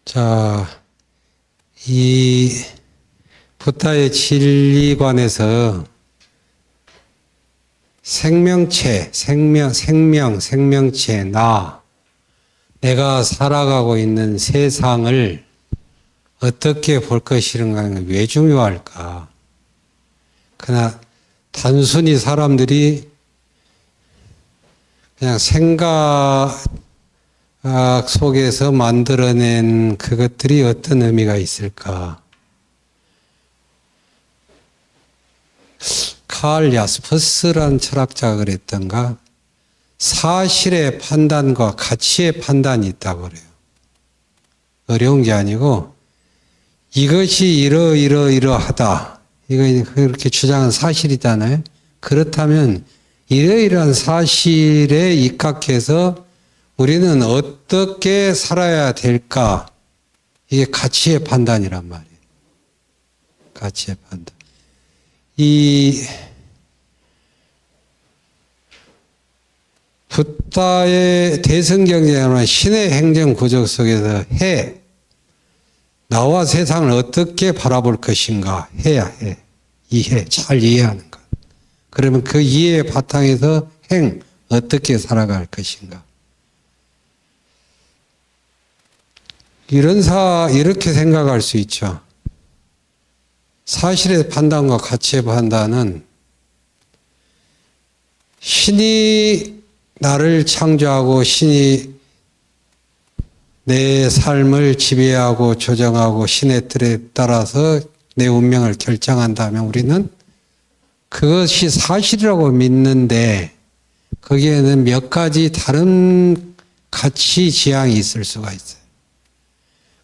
자, 이 부타의 진리관에서 생명체, 생명체, 내가 살아가고 있는 세상을 어떻게 볼 것인가 왜 중요할까? 그러나 단순히 사람들이 그냥 생각 속에서 만들어낸 그것들이 어떤 의미가 있을까? 칼 야스퍼스라는 철학자가 그랬던가? 사실의 판단과 가치의 판단이 있다고 그래요. 어려운 게 아니고 이것이 이러이러하다. 이거 그렇게 주장한 사실이잖아요. 그렇다면 이러이러한 사실에 입각해서 우리는 어떻게 살아야 될까? 이게 가치의 판단이란 말이에요. 가치의 판단. 이 붓다의 대승경제는 신의 행정 구조 속에서 나와 세상을 어떻게 바라볼 것인가 해야 해. 잘 이해하는 것. 그러면 그 이해의 바탕에서 어떻게 살아갈 것인가. 이렇게 생각할 수 있죠. 사실의 판단과 가치의 판단은 신이 나를 창조하고 신이 내 삶을 지배하고 조정하고 신의 틀에 따라서 내 운명을 결정한다면 우리는 그것이 사실이라고 믿는데 거기에는 몇 가지 다른 가치 지향이 있을 수가 있어요.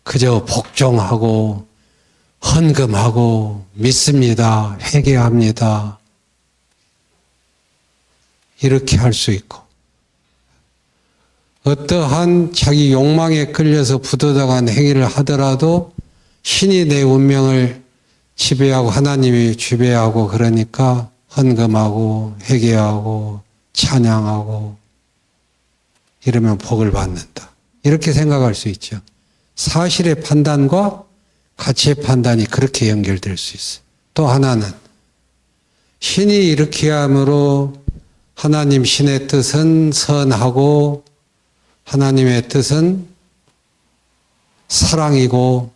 그저 복종하고 헌금하고 믿습니다. 회개합니다. 이렇게 할 수 있고 어떠한 자기 욕망에 끌려서 부도덕한 행위를 하더라도 신이 내 운명을 지배하고 하나님이 지배하고 그러니까 헌금하고 회개하고 찬양하고 이러면 복을 받는다. 이렇게 생각할 수 있죠. 사실의 판단과 가치의 판단이 그렇게 연결될 수 있어요. 또 하나는 신이 이렇게 함으로 하나님 신의 뜻은 선하고 하나님의 뜻은 사랑이고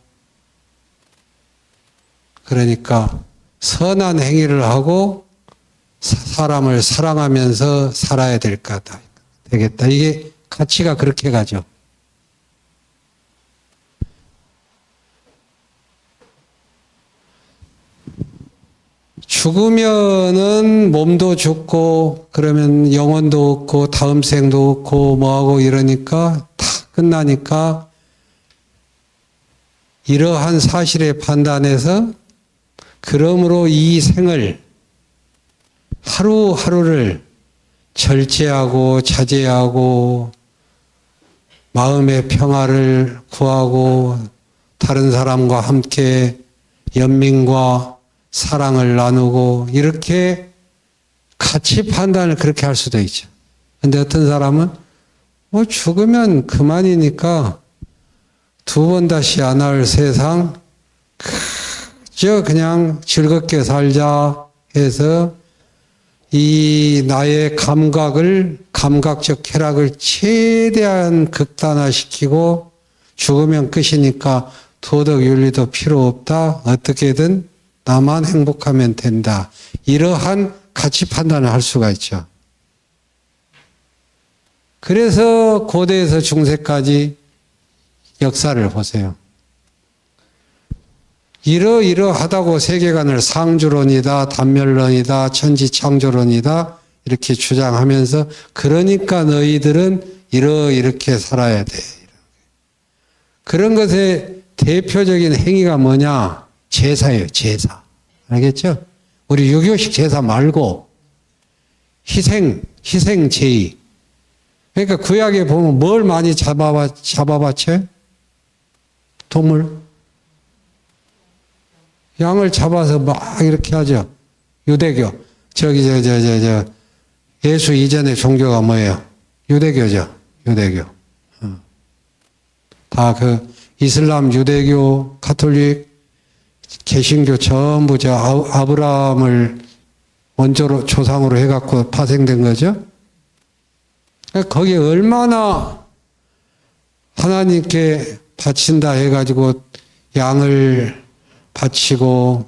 그러니까 선한 행위를 하고 사람을 사랑하면서 살아야 될 거다. 되겠다. 이게 가치가 그렇게 가죠. 죽으면은 몸도 죽고 그러면 영혼도 없고 다음 생도 없고 뭐하고 이러니까 다 끝나니까 이러한 사실의 판단에서 그러므로 이 생을 하루하루를 절제하고 자제하고 마음의 평화를 구하고 다른 사람과 함께 연민과 사랑을 나누고 이렇게 가치 판단을 그렇게 할 수도 있죠. 근데 어떤 사람은 뭐 죽으면 그만이니까 두 번 다시 안 할 세상 그저 그냥 즐겁게 살자 해서 이 나의 감각적 쾌락을 최대한 극단화시키고 죽으면 끝이니까 도덕 윤리도 필요 없다. 어떻게든 나만 행복하면 된다. 이러한 가치 판단을 할 수가 있죠. 그래서 고대에서 중세까지 역사를 보세요. 이러하다고 세계관을 상주론이다, 단멸론이다, 천지창조론이다 이렇게 주장하면서 그러니까 너희들은 이렇게 살아야 돼. 그런 것의 대표적인 행위가 뭐냐? 제사예요, 제사. 알겠죠? 우리 유교식 제사 말고 희생제의. 그러니까 구약에 보면 뭘 많이 잡아봤죠? 동물. 양을 잡아서 막 이렇게 하죠. 유대교. 예수 이전의 종교가 뭐예요? 유대교죠. 유대교. 다 이슬람, 유대교, 가톨릭, 개신교 전부 아브라함을 원조로 조상으로 해갖고 파생된 거죠. 거기에 얼마나 하나님께 바친다 해가지고 양을 바치고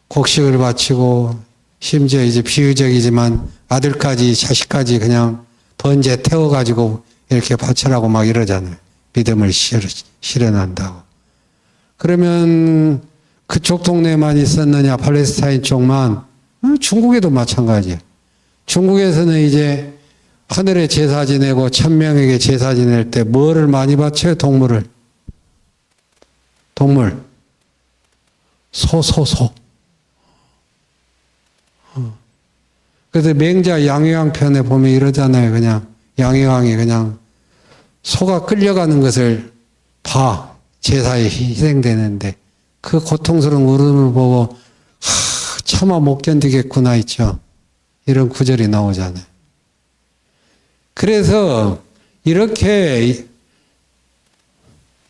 곡식을 바치고 심지어 이제 비유적이지만 아들까지 자식까지 그냥 번제 태워가지고 이렇게 바치라고 막 이러잖아요. 믿음을 실현한다고. 그러면 그쪽 동네만 있었느냐, 팔레스타인 쪽만? 중국에도 마찬가지예요. 중국에서는 이제 하늘에 제사 지내고 1000명에게 제사 지낼 때 뭐를 많이 바쳐요? 동물을. 동물. 소. 그래서 맹자 양효왕 편에 보면 이러잖아요. 그냥 양효왕이 그냥 소가 끌려가는 것을 봐. 제사에 희생되는데 그 고통스러운 울음을 보고 차마 못 견디겠구나 있죠. 이런 구절이 나오잖아요. 그래서 이렇게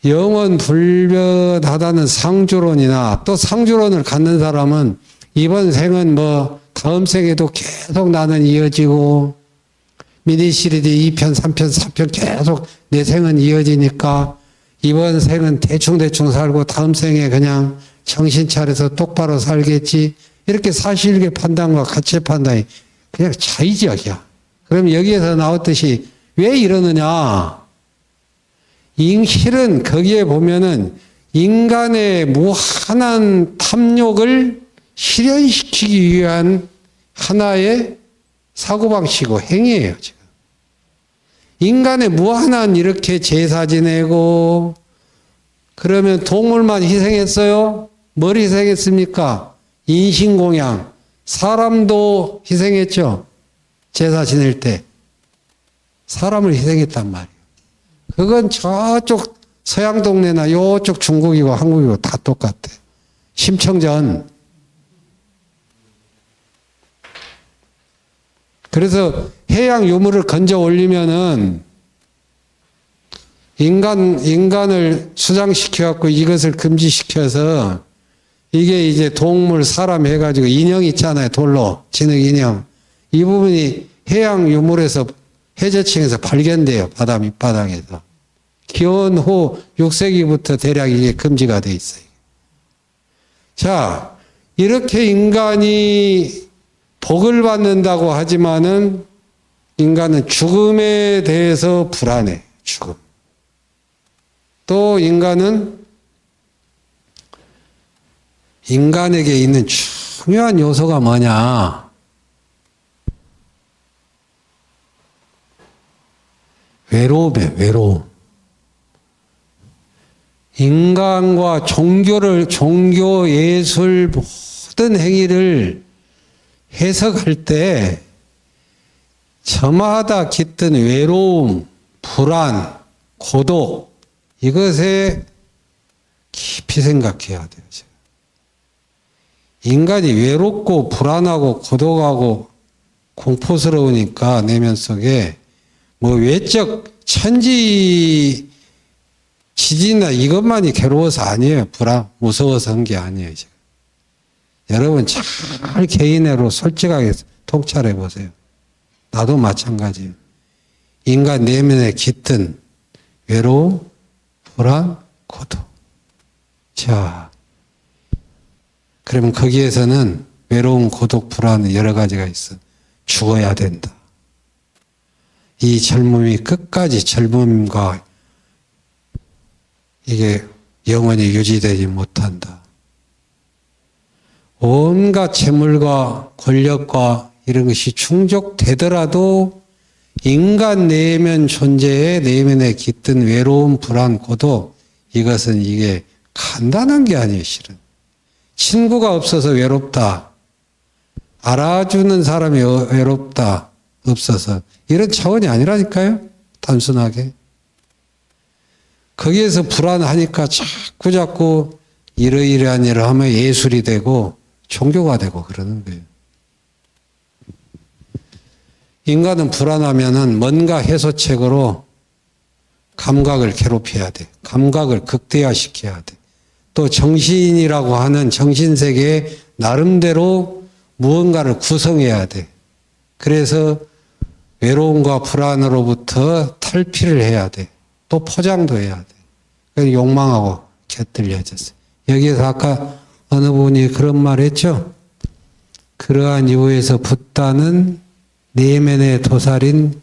영원 불변하다는 상주론이나 또 상주론을 갖는 사람은 이번 생은 뭐 다음 생에도 계속 나는 이어지고 미니시리즈 2편, 3편, 4편 계속 내 생은 이어지니까 이번 생은 대충 살고 다음 생에 그냥 정신 차려서 똑바로 살겠지. 이렇게 사실계 판단과 가치 판단이 그냥 자의적이야. 그럼 여기에서 나왔듯이 왜 이러느냐? 실은 거기에 보면은 인간의 무한한 탐욕을 실현시키기 위한 하나의 사고방식이고 행위예요, 지금. 인간의 무한한 이렇게 제사 지내고, 그러면 동물만 희생했어요? 뭘 희생했습니까? 인신공양. 사람도 희생했죠? 제사 지낼 때. 사람을 희생했단 말이에요. 그건 저쪽 서양 동네나 요쪽 중국이고 한국이고 다 똑같아. 심청전. 그래서 해양 유물을 건져 올리면은 인간을 수장시켜갖고 이것을 금지시켜서 이게 이제 동물, 사람 해가지고 인형 있잖아요. 돌로. 진흙 인형. 이 부분이 해양 유물에서 해저층에서 발견돼요. 바다 밑바닥에서. 기원 후 6세기부터 대략 이게 금지가 돼 있어요. 자, 이렇게 인간이 복을 받는다고 하지만은 인간은 죽음에 대해서 불안해. 죽음. 또 인간은 인간에게 있는 중요한 요소가 뭐냐? 외로움이에요, 외로움. 인간과 종교, 예술, 모든 행위를 해석할 때 저마다 깃든 외로움, 불안, 고독, 이것에 깊이 생각해야 돼요. 인간이 외롭고 불안하고 고독하고 공포스러우니까 내면 속에 뭐 외적 천지 지진이나 이것만이 괴로워서 아니에요. 무서워서 한 게 아니에요. 지금. 여러분 잘 개인으로 솔직하게 통찰해 보세요. 나도 마찬가지예요. 인간 내면에 깃든 외로움, 불안, 고독. 자, 그러면 거기에서는 외로움, 고독, 불안은 여러 가지가 있어. 죽어야 된다. 이 젊음이 끝까지 젊음과 이게 영원히 유지되지 못한다. 온갖 재물과 권력과 이런 것이 충족되더라도 인간 내면 존재의 내면에 깃든 외로움, 불안, 고독, 이것은 이게 간단한 게 아니에요, 실은. 친구가 없어서 외롭다. 알아주는 사람이 외롭다. 없어서. 이런 차원이 아니라니까요. 단순하게. 거기에서 불안하니까 자꾸 이러이러한 일을 하면 예술이 되고 종교가 되고 그러는 거예요. 인간은 불안하면은 뭔가 해소책으로 감각을 괴롭혀야 돼. 감각을 극대화시켜야 돼. 또 정신이라고 하는 정신세계에 나름대로 무언가를 구성해야 돼. 그래서 외로움과 불안으로부터 탈피를 해야 돼. 또 포장도 해야 돼. 그래서 욕망하고 곁들여졌어요. 여기에서 아까 어느 분이 그런 말 했죠? 그러한 이유에서 붓다는 내면에 도살인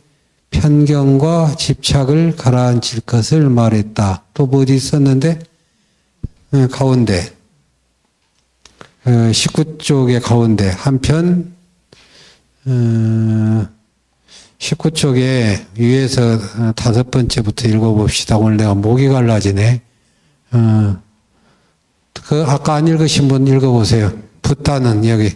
편견과 집착을 가라앉힐 것을 말했다. 또 뭐 어디 있었는데? 가운데 19쪽의 가운데 한편 19쪽에 위에서 5번째부터 읽어봅시다. 오늘 내가 목이 갈라지네. 그 아까 안 읽으신 분 읽어보세요. 붓다는 여기.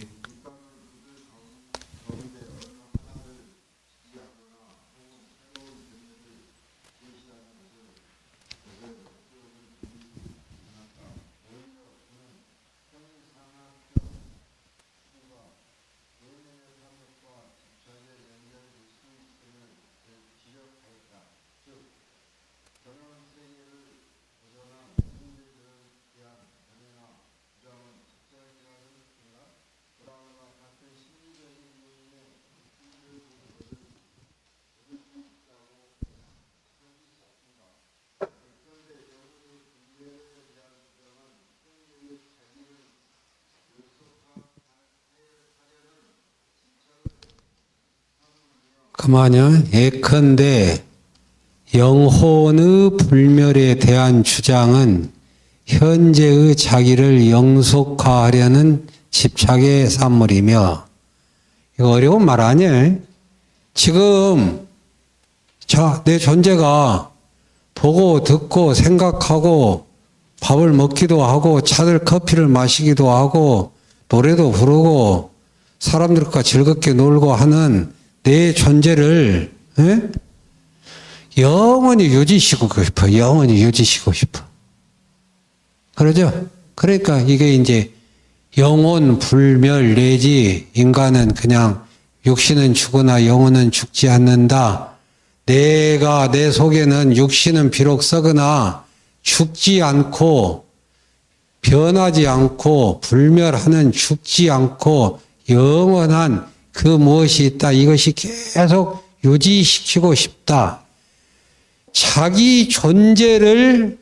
그만요. 예컨대 영혼의 불멸에 대한 주장은 현재의 자기를 영속화하려는 집착의 산물이며, 이거 어려운 말 아니에요. 지금 내 존재가 보고 듣고 생각하고 밥을 먹기도 하고 차들 커피를 마시기도 하고 노래도 부르고 사람들과 즐겁게 놀고 하는 내 존재를 영원히 유지시키고 싶어. 영원히 유지시키고 싶어. 그러죠? 그러니까 이게 이제 영혼 불멸 내지 인간은 그냥 육신은 죽으나 영혼은 죽지 않는다. 내가 내 속에는 육신은 비록 썩으나 죽지 않고 변하지 않고 불멸하는 죽지 않고 영원한 그 무엇이 있다. 이것이 계속 유지시키고 싶다. 자기 존재를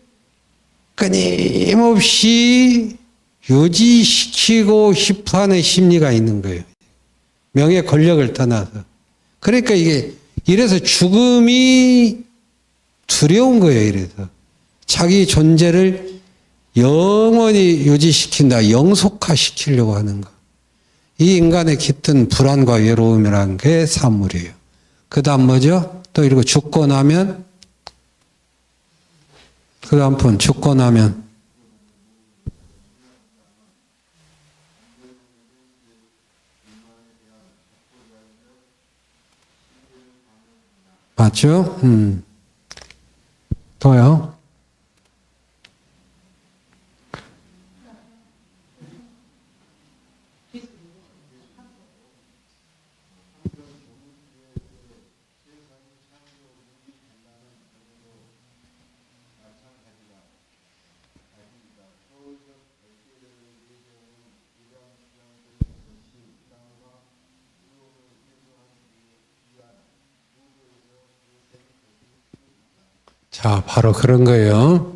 끊임없이 유지시키고 싶어하는 심리가 있는 거예요. 명예 권력을 떠나서. 그러니까 이게 이래서 죽음이 두려운 거예요. 이래서 자기 존재를 영원히 유지시킨다. 영속화시키려고 하는 거. 이 인간의 깃든 불안과 외로움이라는 게 산물이에요. 그 다음 뭐죠? 또 이러고 죽고 나면, 그 다음 분 죽고 나면 맞죠? 또요? 자, 바로 그런 거예요.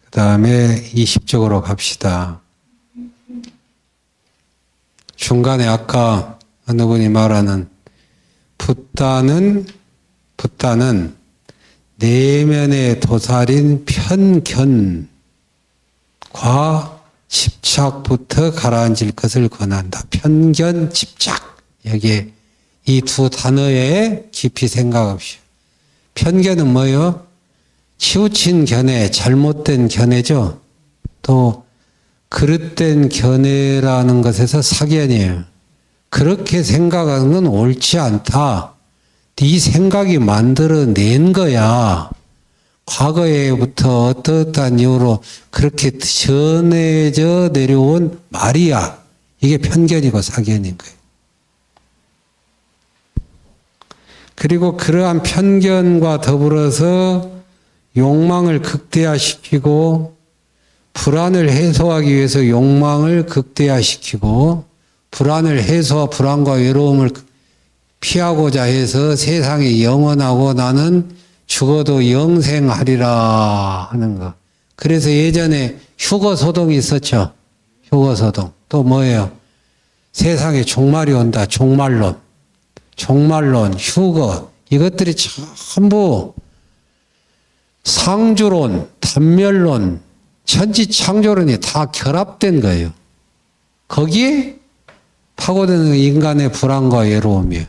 그 다음에 20쪽으로 갑시다. 중간에 아까 어느 분이 말하는 붓다는 내면에 도살인 편견과 집착부터 가라앉을 것을 권한다. 편견, 집착. 여기에 이 두 단어에 깊이 생각합시다. 편견은 뭐예요? 치우친 견해, 잘못된 견해죠. 또 그릇된 견해라는 것에서 사견이에요. 그렇게 생각하는 건 옳지 않다. 네 생각이 만들어낸 거야. 과거에부터 어떠한 이유로 그렇게 전해져 내려온 말이야. 이게 편견이고 사견인 거예요. 그리고 그러한 편견과 더불어서 욕망을 극대화시키고 불안을 해소하기 위해서 욕망을 극대화시키고 불안을 해소와 불안과 외로움을 피하고자 해서 세상에 영원하고 나는 죽어도 영생하리라 하는 거. 그래서 예전에 휴거소동이 있었죠. 휴거소동. 또 뭐예요? 세상에 종말이 온다. 종말론. 종말론, 휴거. 이것들이 전부 상주론, 단멸론, 천지창조론이 다 결합된 거예요. 거기에 파고드는 인간의 불안과 외로움이에요.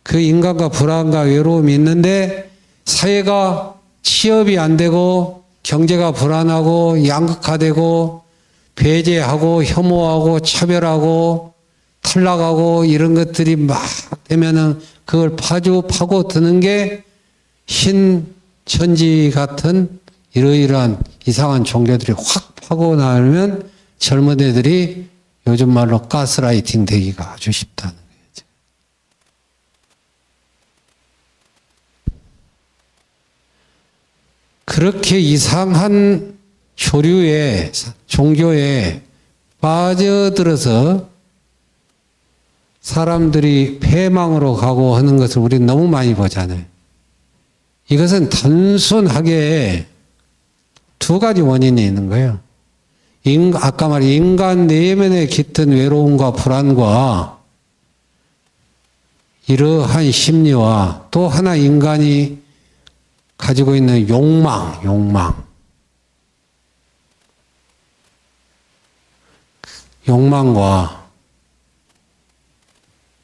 그 인간과 불안과 외로움이 있는데 사회가 취업이 안 되고 경제가 불안하고 양극화되고 배제하고 혐오하고 차별하고 탈락하고 이런 것들이 막 되면은 그걸 파고드는 게 신천지 같은 이러이러한 이상한 종교들이 확 파고나면 젊은 애들이 요즘 말로 가스라이팅 되기가 아주 쉽다는 거죠. 그렇게 이상한 조류에, 종교에 빠져들어서 사람들이 패망으로 가고 하는 것을 우리는 너무 많이 보잖아요. 이것은 단순하게 두 가지 원인이 있는 거예요. 아까 말한 인간 내면에 깃든 외로움과 불안과 이러한 심리와 또 하나 인간이 가지고 있는 욕망. 욕망과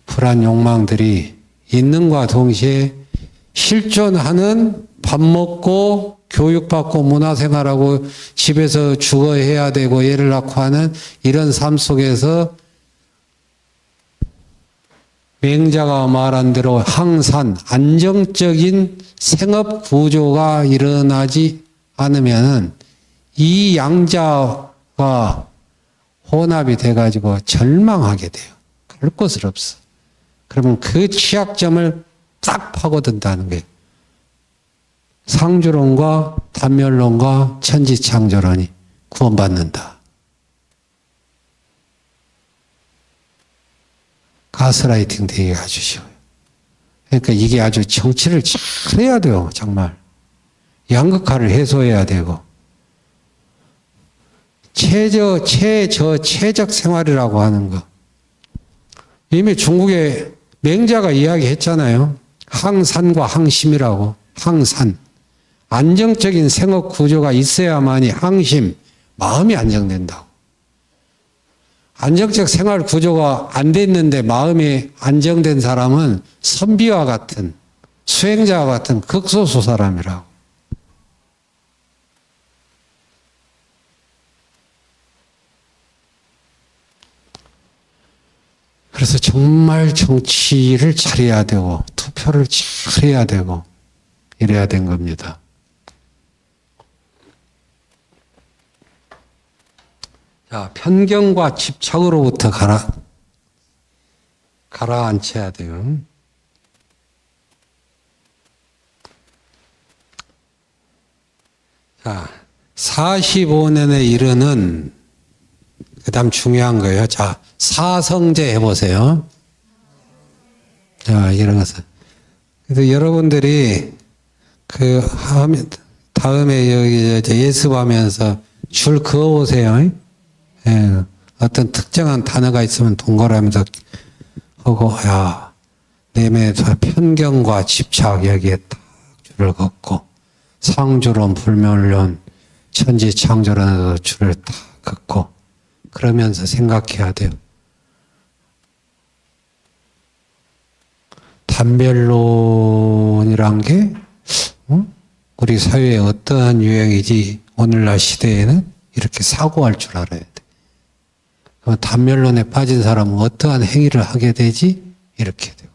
불안 욕망들이 있는과 동시에 실존하는 밥 먹고 교육받고 문화생활하고 집에서 주거해야 되고 애를 낳고 하는 이런 삶 속에서 맹자가 말한 대로 항산, 안정적인 생업 구조가 일어나지 않으면 이 양자가 혼합이 돼가지고 절망하게 돼요. 갈 곳을 없어. 그러면 그 취약점을 딱 파고든다는 거예요. 상주론과 단멸론과 천지창조론이 구원받는다. 가스라이팅 되기가 아주 쉬워요. 그러니까 이게 아주 정치를 잘 해야 돼요. 정말. 양극화를 해소해야 되고. 최적 생활이라고 하는 거. 이미 중국의 맹자가 이야기했잖아요. 항산과 항심이라고. 항산. 안정적인 생업 구조가 있어야만이 항심, 마음이 안정된다고. 안정적 생활 구조가 안 돼 있는데 마음이 안정된 사람은 선비와 같은, 수행자와 같은 극소수 사람이라고. 그래서 정말 정치를 잘해야 되고 투표를 잘해야 되고 이래야 된 겁니다. 자, 편견과 집착으로부터 가라앉혀야 돼요. 자, 45년에 이르는 그 다음 중요한 거예요. 자, 사성제 해보세요. 자, 이런 것은. 그래서 여러분들이 다음에 여기 예습하면서 줄 그어보세요. 예, 어떤 특정한 단어가 있으면 동그라미도 하고, 야, 내면에서 편견과 집착 여기에 딱 줄을 긋고, 상주론, 불멸론, 천지창조론에도 줄을 딱 긋고, 그러면서 생각해야 돼요. 단별론이란 게 우리 사회에 어떠한 유행이지 오늘날 시대에는 이렇게 사고할 줄 알아야 돼. 그럼 단별론에 빠진 사람은 어떠한 행위를 하게 되지? 이렇게 되고.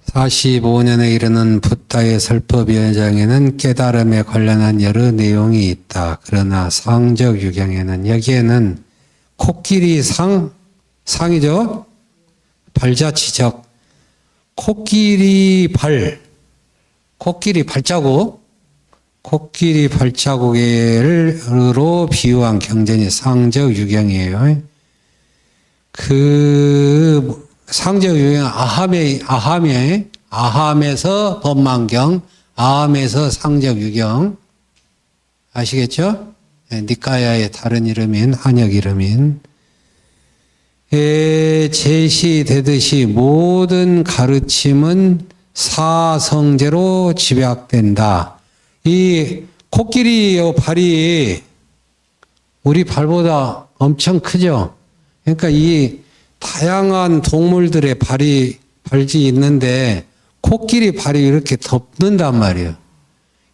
45년에 이르는 붓다의 설법위원장에는 깨달음에 관련한 여러 내용이 있다. 그러나 상적 유경에는 여기에는 코끼리 상이죠? 발자취적. 코끼리 발자국으로 비유한 경전이 상적 유경이에요. 그 상적 유경 아함에서 법만경, 아함에서 상접유경. 아시겠죠? 니까야의 다른 이름인 한역 이름인. 제시되듯이 모든 가르침은 사성제로 집약된다. 이 코끼리의 발이 우리 발보다 엄청 크죠? 그러니까 이 다양한 동물들의 발이 있는데 코끼리 발이 이렇게 덮는단 말이에요.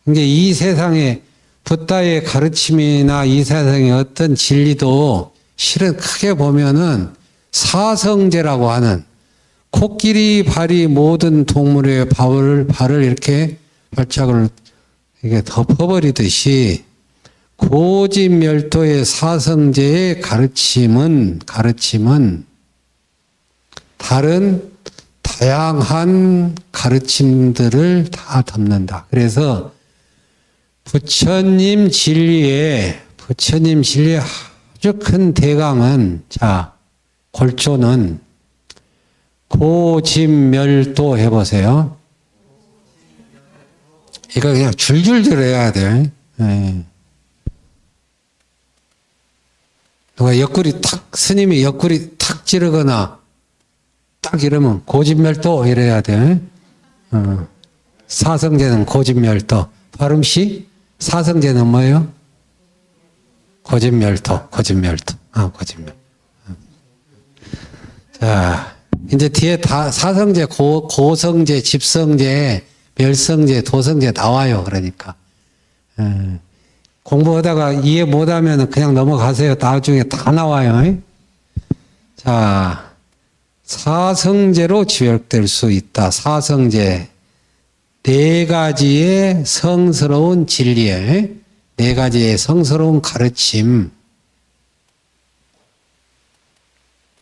그러니까 이 세상에 붓다의 가르침이나 이 세상의 어떤 진리도 실은 크게 보면은 사성제라고 하는 코끼리 발이 모든 동물의 발을 이렇게 발짝을 이게 덮어버리듯이 고집멸도의 사성제의 가르침은 다른 다양한 가르침들을 다 덮는다. 그래서 부처님 진리의 아주 큰 대강은, 자, 골조는 고집멸도 해보세요. 이거 그냥 줄줄 들어야 돼. 예. 누가 스님이 옆구리 탁 찌르거나 딱 이러면 고집멸도 이래야 돼. 사성제는 고집멸도. 발음시 사성제는 뭐예요? 고집멸도. 고집멸도. 자, 이제 뒤에 다 사성제, 고성제, 집성제, 멸성제, 도성제 나와요. 그러니까. 공부하다가 이해 못하면 그냥 넘어가세요. 나중에 다 나와요. 자, 사성제로 집약될 수 있다. 사성제. 네 가지의 성스러운 진리에, 네 가지의 성스러운 가르침.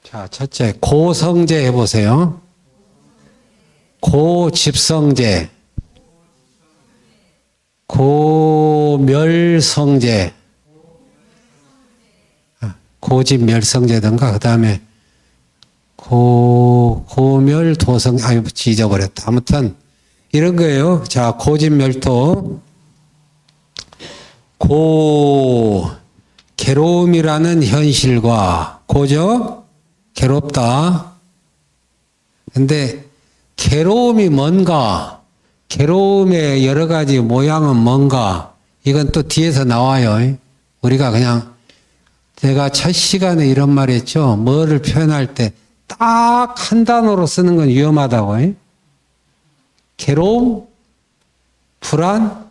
자, 첫째, 고성제 해보세요. 고집성제. 고멸성제. 고집멸성제든가, 그 다음에 고멸도성, 잊어버렸다. 아무튼, 이런 거예요. 자, 고집멸도. 괴로움이라는 현실과, 고죠? 괴롭다. 근데, 괴로움이 뭔가, 괴로움의 여러 가지 모양은 뭔가, 이건 또 뒤에서 나와요. 우리가 그냥, 제가 첫 시간에 이런 말 했죠. 뭐를 표현할 때 딱 한 단어로 쓰는 건 위험하다고. 괴로움, 불안,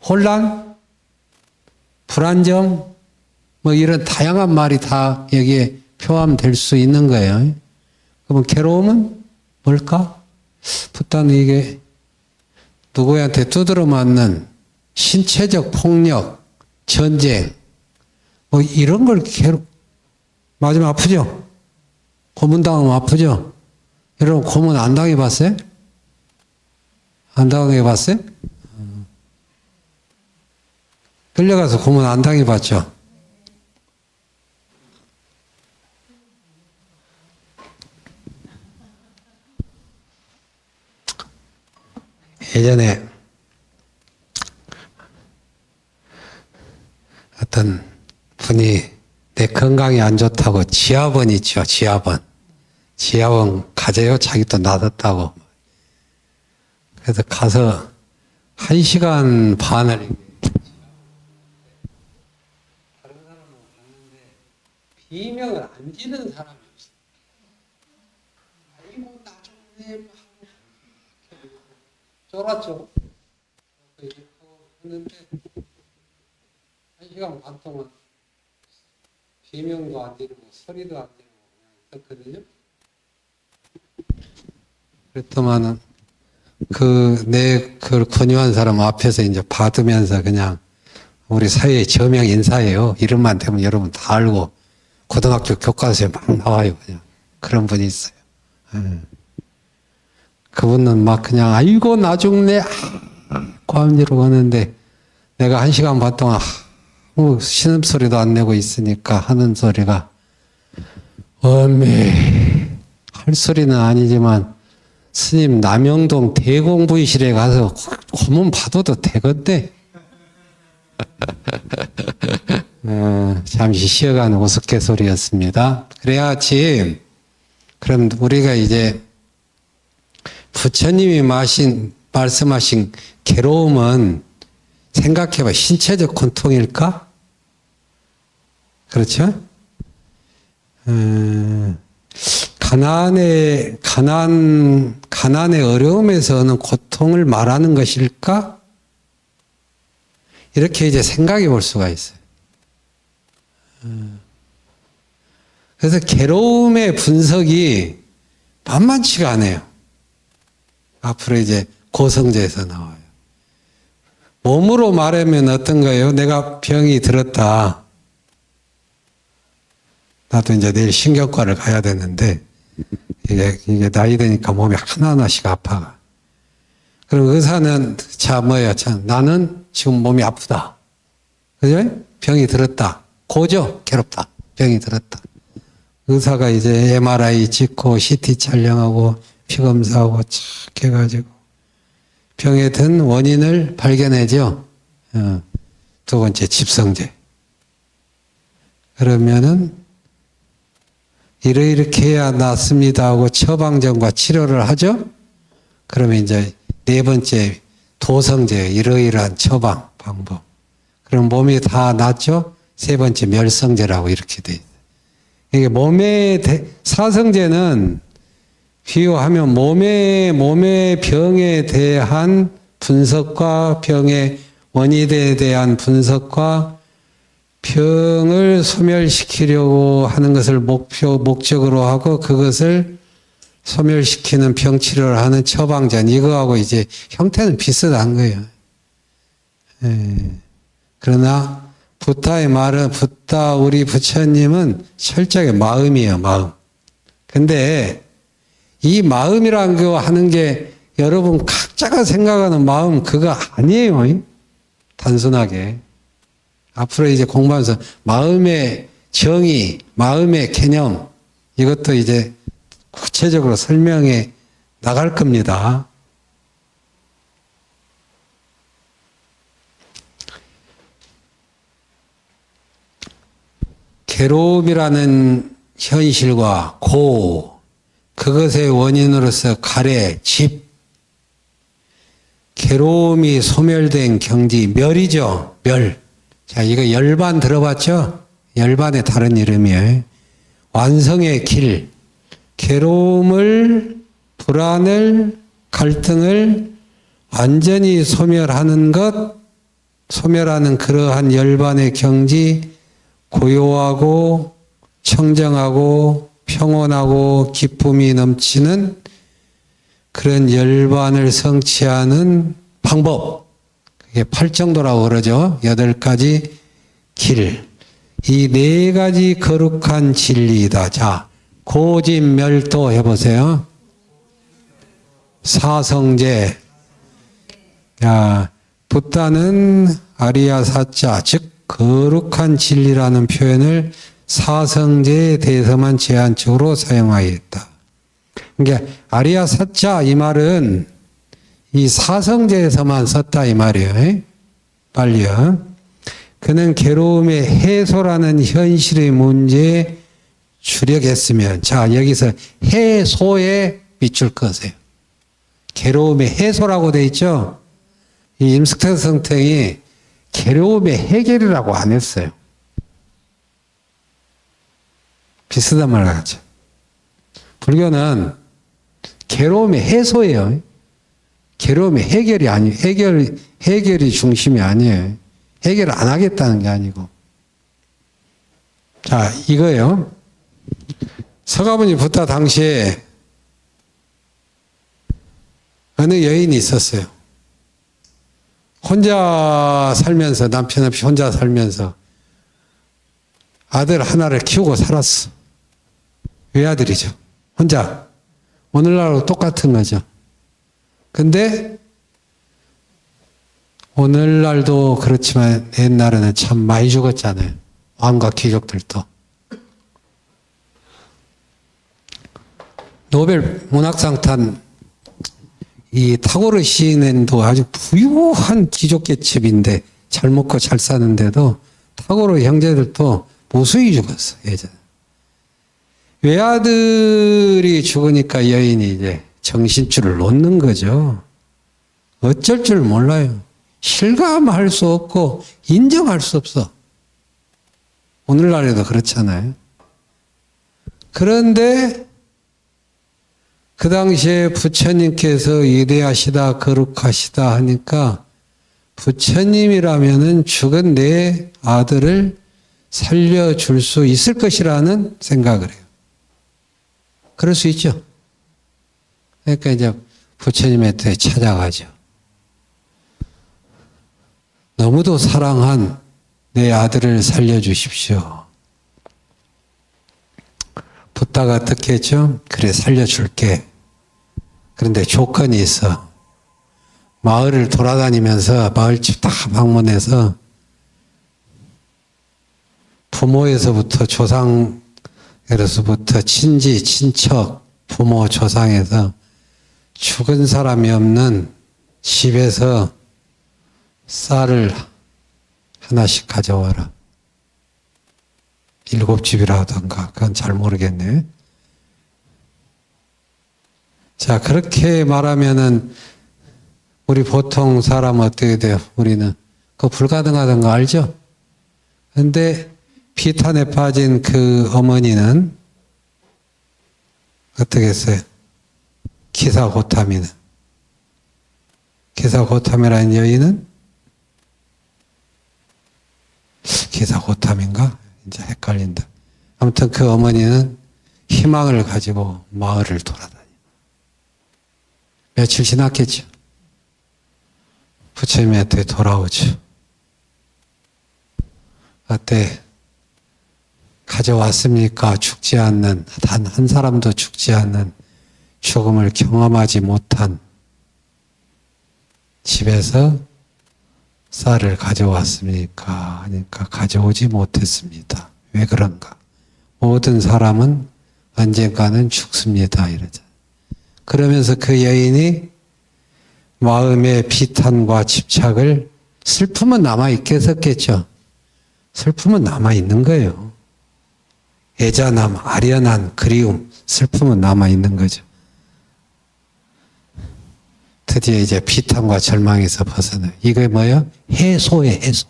혼란, 불안정, 뭐 이런 다양한 말이 다 여기에 포함될 수 있는 거예요. 그러면 괴로움은 뭘까? 붓다는 이게 누구한테 두드러 맞는 신체적 폭력, 전쟁, 뭐 이런 걸 맞으면 아프죠? 고문당하면 아프죠? 여러분 고문 안 당해봤어요? 안 당해봤어요? 끌려가서 고문 안 당해봤죠? 예전에 어떤 분이 내 건강이 안 좋다고 지하번 있죠, 지하번 가재요? 자기 또 놔뒀다고. 그래서 가서 1시간 반을 다른 사람은 봤는데 비명을 안 지는 사람이 없어요. 아이고 나중에 쫄았죠. 했는데 1시간 반 동안 비명도 안 지르고 소리도 안 지르고 그냥 있었거든요. 그랬더만은 그걸 권유한 사람 앞에서 이제 받으면서 그냥 우리 사회의 저명 인사예요. 이름만 되면 여러분 다 알고 고등학교 교과서에 막 나와요. 그냥 그런 분이 있어요. 그분은 막 그냥 아이고 나중에 고함지르고 하는데 내가 1시간 반 동안 신음소리도 안 내고 있으니까 하는 소리가 어메 할 소리는 아니지만 스님 남영동 대공부의실에 가서 고문 받아도 되건데 잠시 쉬어가는 우스갯소리였습니다. 그래야지 그럼 우리가 이제 부처님이 말씀하신 괴로움은 생각해봐 신체적 고통일까? 그렇죠? 가난의 어려움에서는 고통을 말하는 것일까? 이렇게 이제 생각해 볼 수가 있어요. 그래서 괴로움의 분석이 만만치가 않아요. 앞으로 이제 고성제에서 나와요. 몸으로 말하면 어떤가요? 내가 병이 들었다. 나도 이제 내일 신경과를 가야 되는데, 이게 나이 드니까 몸이 하나하나씩 아파. 그럼 의사는, 나는 지금 몸이 아프다. 그죠? 병이 들었다. 고죠? 괴롭다. 병이 들었다. 의사가 이제 MRI 찍고 CT 촬영하고 피검사하고 착 해가지고 병에 든 원인을 발견하죠. 두 번째 집성제. 그러면은 이렇게 해야 낫습니다 하고 처방전과 치료를 하죠. 그러면 이제 네 번째 도성제, 이러이러한 처방 방법. 그럼 몸이 다 낫죠. 세 번째 멸성제라고 이렇게 돼 있어요. 이게 사성제는 비유하면 몸의 병에 대한 분석과 병의 원인에 대한 분석과 병을 소멸시키려고 하는 것을 목적으로 하고 그것을 소멸시키는 병치료를 하는 처방전, 이거하고 이제 형태는 비슷한 거예요. 그러나 부타의 말은, 우리 부처님은 철저하게 마음이에요, 마음. 근데 이 마음이라는 거 하는 게 여러분 각자가 생각하는 마음 그거 아니에요. 단순하게. 앞으로 이제 공부하면서 마음의 정의, 마음의 개념, 이것도 이제 구체적으로 설명해 나갈 겁니다. 괴로움이라는 현실과 그것의 원인으로서 괴로움이 소멸된 경지, 멸이죠, 멸. 자, 이거 열반 들어봤죠? 열반의 다른 이름이에요. 완성의 길. 괴로움을, 불안을, 갈등을 완전히 소멸하는 그러한 열반의 경지, 고요하고 청정하고 평온하고 기쁨이 넘치는 그런 열반을 성취하는 방법. 그게 팔정도라고 그러죠. 8가지 길. 이 4가지 거룩한 진리이다. 자, 고진멸도 해보세요. 사성제. 야, 부타는 아리야 사자, 즉 거룩한 진리라는 표현을 사성제에 대해서만 제한적으로 사용하였다. 그러니까 아리야 사자 이 말은 이 사성제에서만 썼다 이 말이에요. 빨리요. 그는 괴로움의 해소라는 현실의 문제에 주력했으면, 자, 여기서 해소에 밑줄 그으세요. 괴로움의 해소라고 돼 있죠? 이 임숙태 성탱이 괴로움의 해결이라고 안 했어요. 비슷한 말 같죠. 불교는 괴로움의 해소예요. 괴로움의 해결이 아니에요. 해결이 중심이 아니에요. 해결을 안 하겠다는 게 아니고. 자, 이거예요. 서가모니 부타 당시에 어느 여인이 있었어요. 혼자 살면서, 남편 없이 혼자 살면서 아들 하나를 키우고 살았어. 외아들이죠. 혼자. 오늘날하고 똑같은 거죠. 근데 오늘날도 그렇지만 옛날에는 참 많이 죽었잖아요. 왕과 귀족들도. 노벨 문학상 탄 이 타고르 시인도 아주 부유한 귀족계층인데 잘 먹고 잘 사는데도 타고르 형제들도 무수히 죽었어 예전에. 외아들이 죽으니까 여인이 이제 정신줄을 놓는 거죠. 어쩔 줄 몰라요. 실감할 수 없고 인정할 수 없어. 오늘날에도 그렇잖아요. 그런데 그 당시에 부처님께서 위대하시다 거룩하시다 하니까 부처님이라면은 죽은 내 아들을 살려줄 수 있을 것이라는 생각을 해요. 그럴 수 있죠. 그러니까 이제 부처님한테 찾아가죠. 너무도 사랑한 내 아들을 살려주십시오. 붓다가 듣겠죠? 그래 살려줄게. 그런데 조건이 있어. 마을을 돌아다니면서 마을집 다 방문해서 부모에서부터 조상에서부터 친지, 친척, 부모, 조상에서 죽은 사람이 없는 집에서 쌀을 하나씩 가져와라. 7집이라던가 그건 잘 모르겠네. 자, 그렇게 말하면은 우리 보통 사람 어떻게 돼요? 우리는 그거 불가능하던 거 알죠? 근데 비탄에 빠진 그 어머니는 어떻게 했어요? 기사고탐이는. 기사고탐이라는 여인은 기사고탐인가? 이제 헷갈린다. 아무튼 그 어머니는 희망을 가지고 마을을 돌아다니. 며칠 지났겠죠. 부처님한테 돌아오죠. 어때? 가져왔습니까? 죽지 않는, 단 한 사람도 죽지 않는 죽음을 경험하지 못한 집에서 쌀을 가져왔습니까? 하니까 가져오지 못했습니다. 왜 그런가? 모든 사람은 언젠가는 죽습니다. 이러죠. 그러면서 그 여인이 마음의 비탄과 집착을, 슬픔은 남아있겠었겠죠. 슬픔은 남아있는 거예요. 애잔함, 아련한 그리움, 슬픔은 남아있는 거죠. 드디어 이제 비탄과 절망에서 벗어나요. 이게 뭐예요? 해소예요, 해소.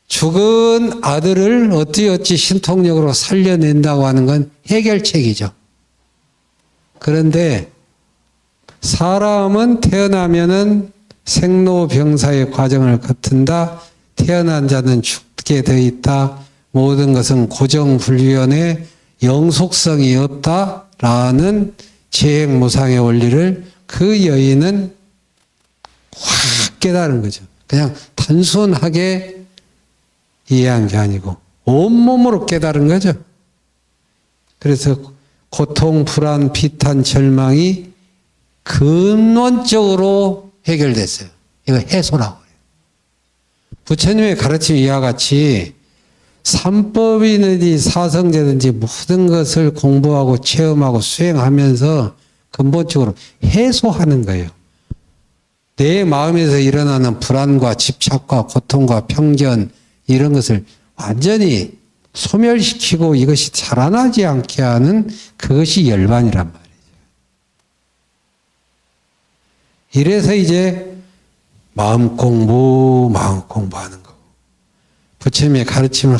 죽은 아들을 어찌어찌 신통력으로 살려낸다고 하는 건 해결책이죠. 그런데 사람은 태어나면은 생로병사의 과정을 거친다. 태어난 자는 죽게 되어 있다. 모든 것은 고정불변의 영속성이 없다라는 재행무상의 원리를 그 여인은 확 깨달은 거죠. 그냥 단순하게 이해한 게 아니고 온몸으로 깨달은 거죠. 그래서 고통, 불안, 비탄, 절망이 근원적으로 해결됐어요. 이거 해소라고 해요. 부처님의 가르침 이와 같이 삼법이든지 사성제든지 모든 것을 공부하고 체험하고 수행하면서 근본적으로 해소하는 거예요. 내 마음에서 일어나는 불안과 집착과 고통과 편견 이런 것을 완전히 소멸시키고 이것이 자라나지 않게 하는 그것이 열반이란 말이에요. 이래서 이제 마음 공부하는 거고 부처님의 가르침을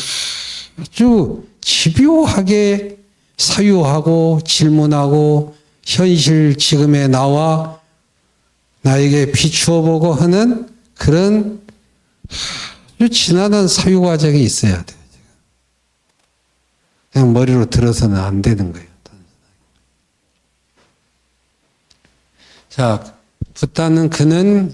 아주 집요하게 사유하고 질문하고 현실 지금의 나와 나에게 비추어 보고 하는 그런 아주 지나는 사유 과정이 있어야 돼요. 그냥 머리로 들어서는 안 되는 거예요. 자, 붓다는 그는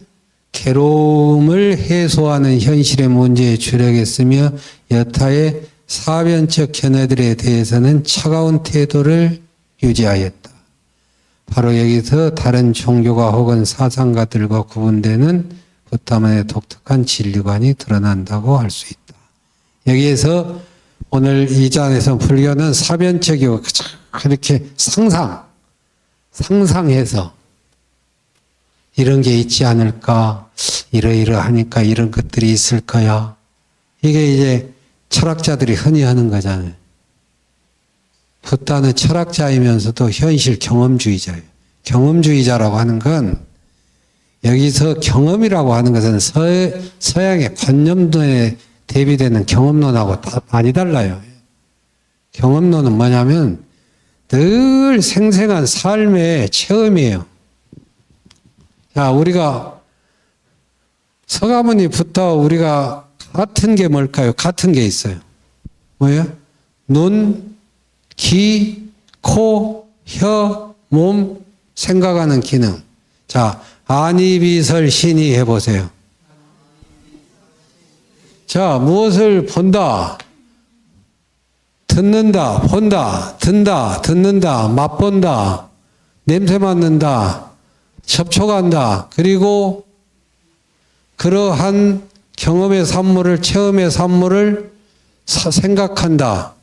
괴로움을 해소하는 현실의 문제에 주력했으며 여타의 사변적 견해들에 대해서는 차가운 태도를 유지하였다. 바로 여기서 다른 종교가 혹은 사상가들과 구분되는 붓다만의 독특한 진리관이 드러난다고 할 수 있다. 여기에서 오늘 이 장에서 불교는 사변적이고 이렇게 상상해서 이런 게 있지 않을까, 이러이러하니까 이런 것들이 있을 거야. 이게 이제 철학자들이 흔히 하는 거잖아요. 붓다는 철학자이면서도 현실 경험주의자예요. 경험주의자라고 하는 건 여기서 경험이라고 하는 것은 서양의 관념론에 대비되는 경험론하고 많이 달라요. 경험론은 뭐냐면 늘 생생한 삶의 체험이에요. 자, 우리가 서가모니 붓다와 우리가 같은 게 뭘까요? 같은 게 있어요. 뭐예요? 눈, 귀, 코, 혀, 몸, 생각하는 기능. 자, 아니비설 신이 해보세요. 자, 무엇을 본다, 듣는다, 본다, 든다, 듣는다, 맛본다, 냄새 맡는다, 접촉한다, 그리고 그러한 경험의 산물을, 체험의 산물을 생각한다.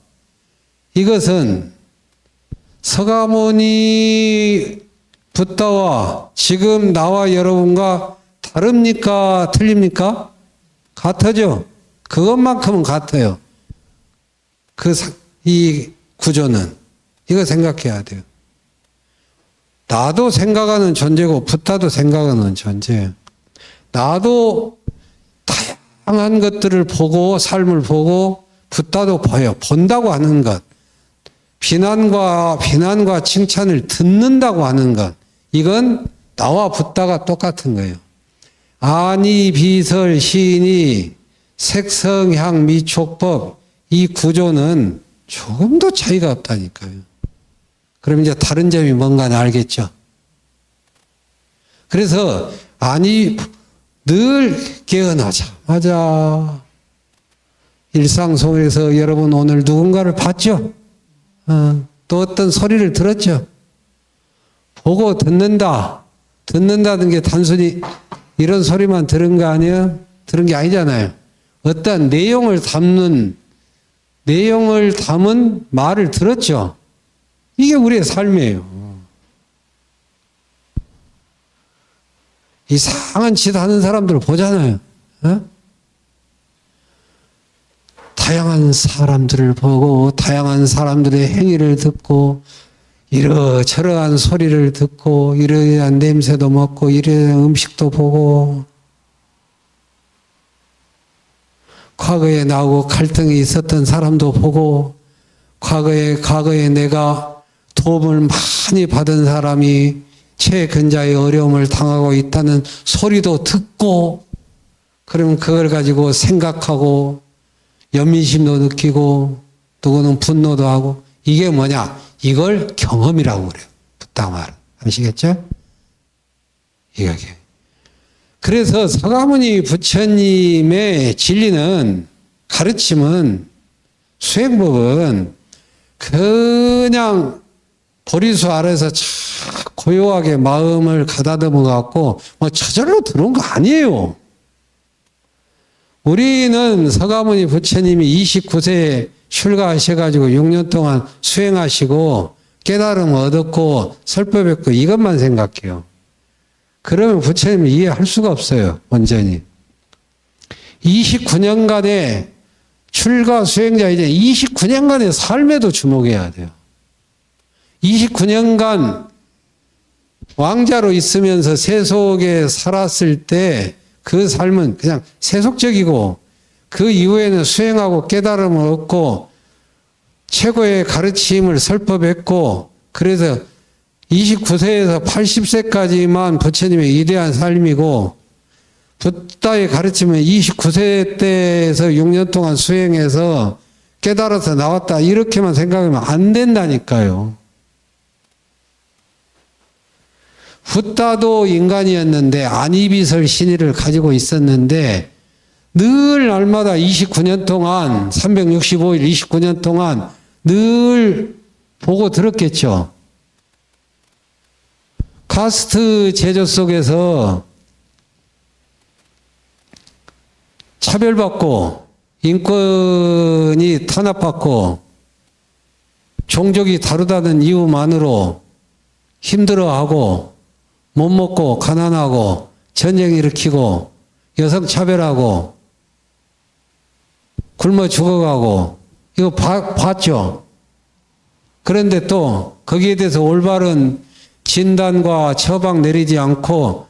이것은 서가모니 붓다와 지금 나와 여러분과 다릅니까? 틀립니까? 같아죠? 그것만큼은 같아요. 이 구조는. 이거 생각해야 돼요. 나도 생각하는 존재고 붓다도 생각하는 존재예요. 나도 다양한 것들을 보고 삶을 보고 붓다도 보여. 본다고 하는 것. 비난과 칭찬을 듣는다고 하는 것. 이건 나와 붓다가 똑같은 거예요. 아니 비설 시인이 색성향 미촉법 이 구조는 조금도 차이가 없다니까요. 그럼 이제 다른 점이 뭔가는 알겠죠. 그래서 늘 깨어나자마자 일상 속에서 여러분 오늘 누군가를 봤죠? 또 어떤 소리를 들었죠? 보고 듣는다는 게 단순히 이런 소리만 들은 거 아니에요? 들은 게 아니잖아요. 어떤 내용을 담은 말을 들었죠. 이게 우리의 삶이에요. 이상한 짓 하는 사람들 보잖아요. 다양한 사람들을 보고 다양한 사람들의 행위를 듣고 이러저러한 소리를 듣고 이러한 냄새도 맡고 이러한 음식도 보고 과거에 나하고 갈등이 있었던 사람도 보고 과거에 내가 도움을 많이 받은 사람이 최근자의 어려움을 당하고 있다는 소리도 듣고 그러면 그걸 가지고 생각하고 연민심도 느끼고 누구는 분노도 하고 이게 뭐냐? 이걸 경험이라고 그래요. 붓다 말. 아시겠죠? 이게. 그래서 서가모니 부처님의 진리는 가르침은 수행법은 그냥 보리수 아래서 고요하게 마음을 가다듬어 갖고 뭐 저절로 들어온 거 아니에요. 우리는 서가모니 부처님이 29세에 출가하셔가지고 6년 동안 수행하시고 깨달음을 얻었고 설법했고 이것만 생각해요. 그러면 부처님을 이해할 수가 없어요. 완전히. 29년간의 출가 수행자 이제 29년간의 삶에도 주목해야 돼요. 29년간 왕자로 있으면서 세속에 살았을 때 그 삶은 그냥 세속적이고 그 이후에는 수행하고 깨달음을 얻고 최고의 가르침을 설법했고 그래서 29세에서 80세까지만 부처님의 위대한 삶이고 붓다의 가르침은 29세 때에서 6년 동안 수행해서 깨달아서 나왔다 이렇게만 생각하면 안 된다니까요. 붓다도 인간이었는데 안이비설 신의를 가지고 있었는데 늘 날마다 29년 동안 365일 29년 동안 늘 보고 들었겠죠. 카스트 제도 속에서 차별받고 인권이 탄압받고 종족이 다르다는 이유만으로 힘들어하고 못 먹고 가난하고 전쟁 일으키고 여성 차별하고 굶어 죽어가고 이거 봤죠? 그런데 또 거기에 대해서 올바른 진단과 처방 내리지 않고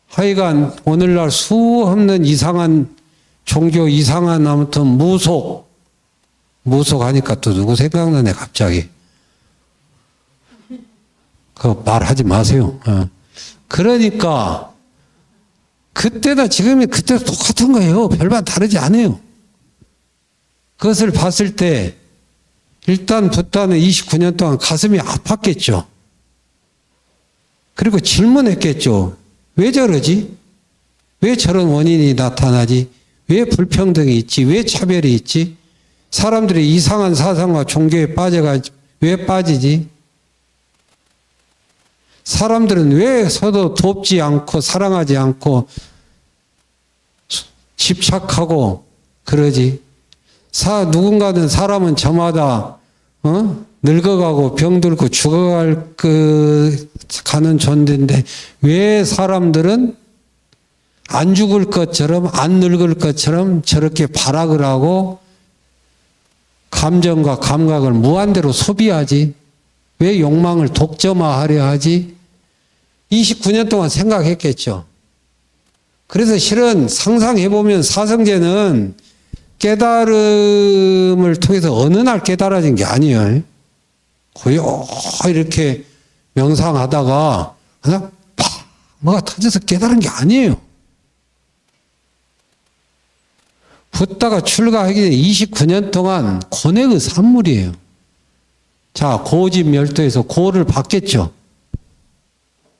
하여간 오늘날 수 없는 이상한 종교 이상한 아무튼 무속하니까 또 누구 생각나네 갑자기. 그거 말하지 마세요. 그러니까 그때나 지금이 그때도 똑같은 거예요. 별반 다르지 않아요. 그것을 봤을 때 일단 붓다는 29년 동안 가슴이 아팠겠죠. 그리고 질문했겠죠. 왜 저러지? 왜 저런 원인이 나타나지? 왜 불평등이 있지? 왜 차별이 있지? 사람들이 이상한 사상과 종교에 왜 빠지지? 사람들은 왜 서로 돕지 않고 사랑하지 않고 집착하고 그러지? 누군가는 사람은 저마다 늙어가고 병들고 가는 존재인데 왜 사람들은 안 죽을 것처럼 안 늙을 것처럼 저렇게 발악을 하고 감정과 감각을 무한대로 소비하지? 왜 욕망을 독점화하려 하지? 29년 동안 생각했겠죠. 그래서 실은 상상해보면 사성제는 깨달음을 통해서 어느 날 깨달아진 게 아니에요. 거의 이렇게 명상하다가 그냥 뭐가 터져서 깨달은 게 아니에요. 붓다가 출가하기 전에 29년 동안 고뇌의 산물이에요. 자, 고집멸도에서 고를 받겠죠.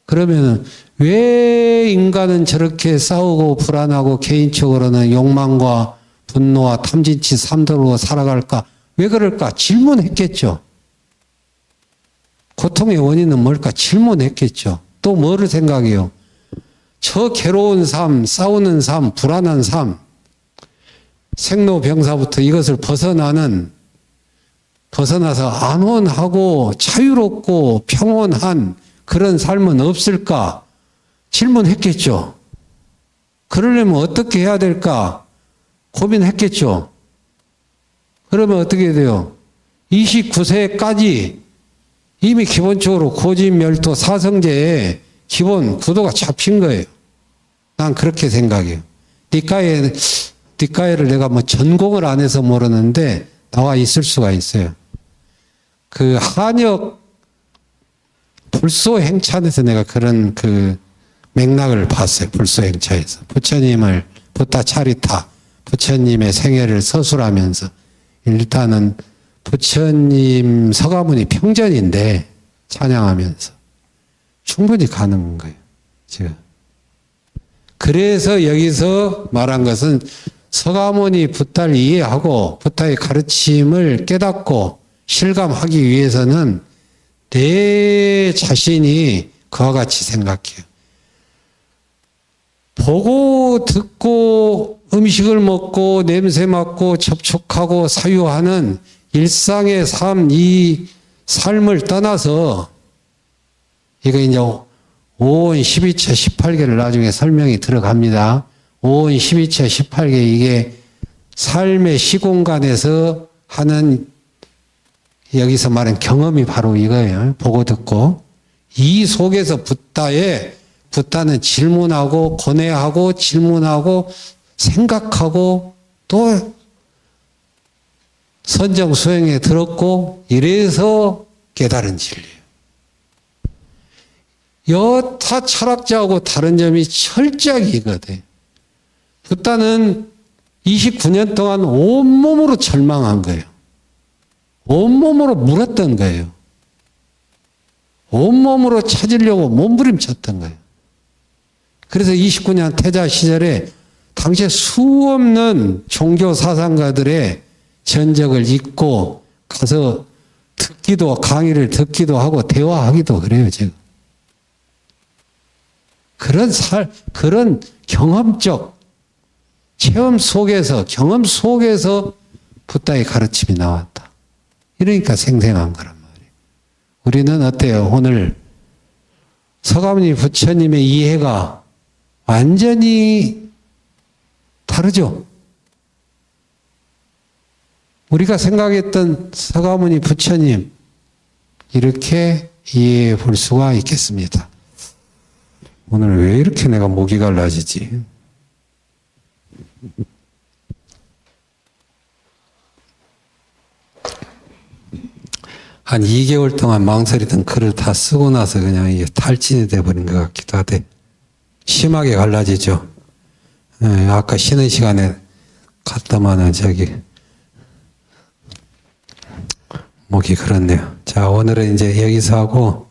그러면은 왜 인간은 저렇게 싸우고 불안하고 개인적으로는 욕망과 분노와 탐진치 삼도로 살아갈까? 왜 그럴까? 질문했겠죠. 고통의 원인은 뭘까? 질문했겠죠. 또 뭐를 생각해요? 저 괴로운 삶, 싸우는 삶, 불안한 삶, 생로병사부터 이것을 벗어나서 안온하고 자유롭고 평온한 그런 삶은 없을까? 질문했겠죠. 그러려면 어떻게 해야 될까? 고민했겠죠. 그러면 어떻게 돼요? 29세까지 이미 기본적으로 고집멸도 사성제의 기본 구도가 잡힌 거예요. 난 그렇게 생각해요. 니까에를 내가 뭐 전공을 안 해서 모르는데 나와 있을 수가 있어요. 그 한역 불소행차에서 내가 그런 그 맥락을 봤어요. 불소행차에서. 부처님을 붓다 차리타 부처님의 생애를 서술하면서 일단은 부처님 서가모니 평전인데 찬양하면서 충분히 가능한 거예요. 지금. 그래서 여기서 말한 것은 서가모니 붓다를 이해하고 붓다의 가르침을 깨닫고 실감하기 위해서는 내 자신이 그와 같이 생각해요. 보고 듣고 음식을 먹고 냄새 맡고 접촉하고 사유하는 일상의 삶, 이 삶을 떠나서 이거 이제 5원 12처 18개를 나중에 설명이 들어갑니다. 5원 12처 18개 이게 삶의 시공간에서 하는 여기서 말하는 경험이 바로 이거예요. 보고 듣고 이 속에서 붓다는 질문하고 고뇌하고 질문하고 생각하고 또 선정 수행에 들었고 이래서 깨달은 진리예요. 여타 철학자하고 다른 점이 철저하게 이거든. 붓다는 29년 동안 온몸으로 절망한 거예요. 온몸으로 물었던 거예요. 온몸으로 찾으려고 몸부림쳤던 거예요. 그래서 29년 태자 시절에 당시에 수없는 종교 사상가들의 전적을 읽고 가서 강의를 듣기도 하고 대화하기도 그래요, 지금. 그런 경험적 경험 속에서 붓다의 가르침이 나왔다. 이러니까 생생한 거란 말이에요. 우리는 어때요? 오늘 서가모니 부처님의 이해가 완전히 다르죠? 우리가 생각했던 서가모니 부처님, 이렇게 이해해 볼 수가 있겠습니다. 오늘 왜 이렇게 내가 목이 갈라지지? 한 2개월 동안 망설이던 글을 다 쓰고 나서 그냥 이게 탈진이 돼버린 것 같기도 하대. 심하게 갈라지죠. 아까 쉬는 시간에 갔다마는 목이 그렇네요. 자, 오늘은 이제 여기서 하고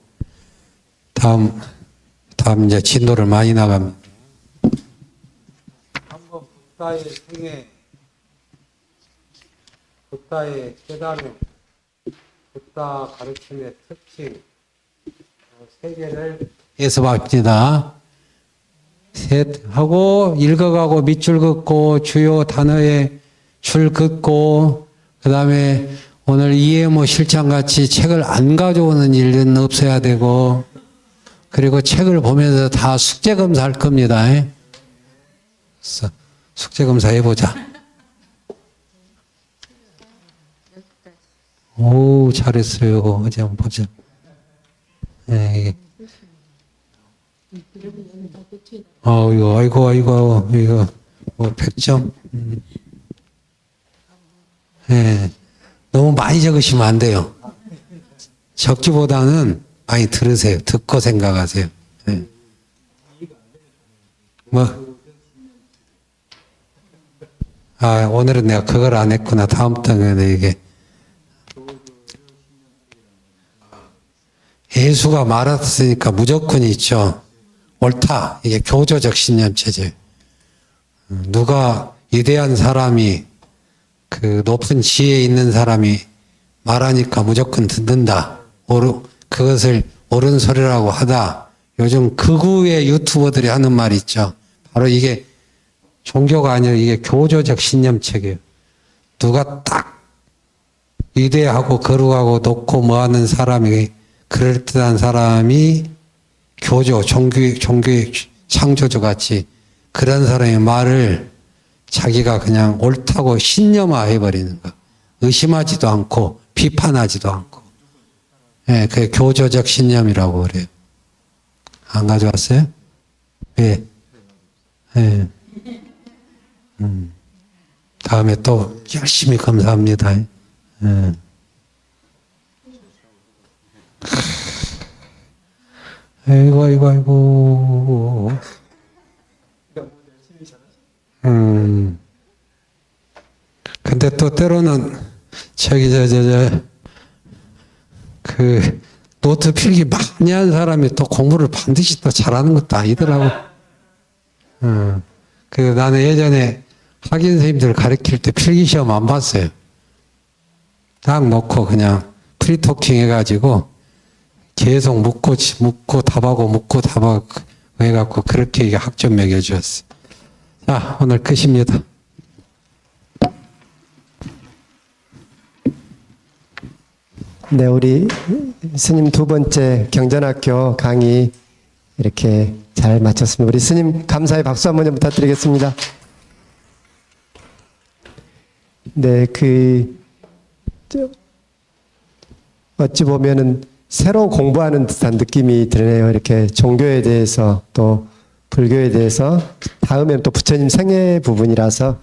다음 이제 진도를 많이 나갑니다. 한번 부타의 생애, 부타의 깨달음, 부타 가르침의 특징 세 개를 예습합니다. 셋 하고 읽어가고 밑줄 긋고 주요 단어에 줄 긋고 그 다음에 오늘 이해모 실장같이 책을 안 가져오는 일은 없어야 되고 그리고 책을 보면서 다 숙제검사 할 겁니다. 그래서 숙제검사 해보자. 오, 잘했어요. 어디 한번 보자. 네. 이거, 이거, 뭐, 100점? 네. 너무 많이 적으시면 안 돼요. 적기보다는 많이 들으세요. 듣고 생각하세요. 네. 오늘은 내가 그걸 안 했구나. 다음 달에 이게. 예수가 말했으니까 무조건 있죠. 옳다. 이게 교조적 신념체제. 누가 위대한 사람이 그 높은 지혜 있는 사람이 말하니까 무조건 듣는다. 그것을 옳은 소리라고 하다. 요즘 극우의 유튜버들이 하는 말 있죠. 바로 이게 종교가 아니라 이게 교조적 신념체계예요. 누가 딱 위대하고 거룩하고 높고 뭐하는 사람이 그럴듯한 사람이 종교의 창조주 같이 그런 사람의 말을 자기가 그냥 옳다고 신념화해버리는 거. 의심하지도 않고 비판하지도 않고. 예, 그게 교조적 신념이라고 그래요. 안 가져왔어요? 예. 예. 다음에 또 열심히 검사합니다. 예. 아이고. 근데 또 때로는 그 노트 필기 많이 한 사람이 또 공부를 반드시 또 잘하는 것도 아니더라고. 그래서 나는 예전에 학인 선생님들 가르칠 때 필기 시험 안 봤어요. 딱 놓고 그냥 프리토킹 해가지고 계속 묻고 답하고 해갖고 그렇게 이게 학점 매겨주었어요. 자, 오늘 끝입니다. 네, 우리 스님 두 번째 경전학교 강의 이렇게 잘 마쳤습니다. 우리 스님 감사의 박수 한번 좀 부탁드리겠습니다. 네, 어찌 보면은 새로 공부하는 듯한 느낌이 드네요. 이렇게 종교에 대해서 또 불교에 대해서 다음에는 또 부처님 생애 부분이라서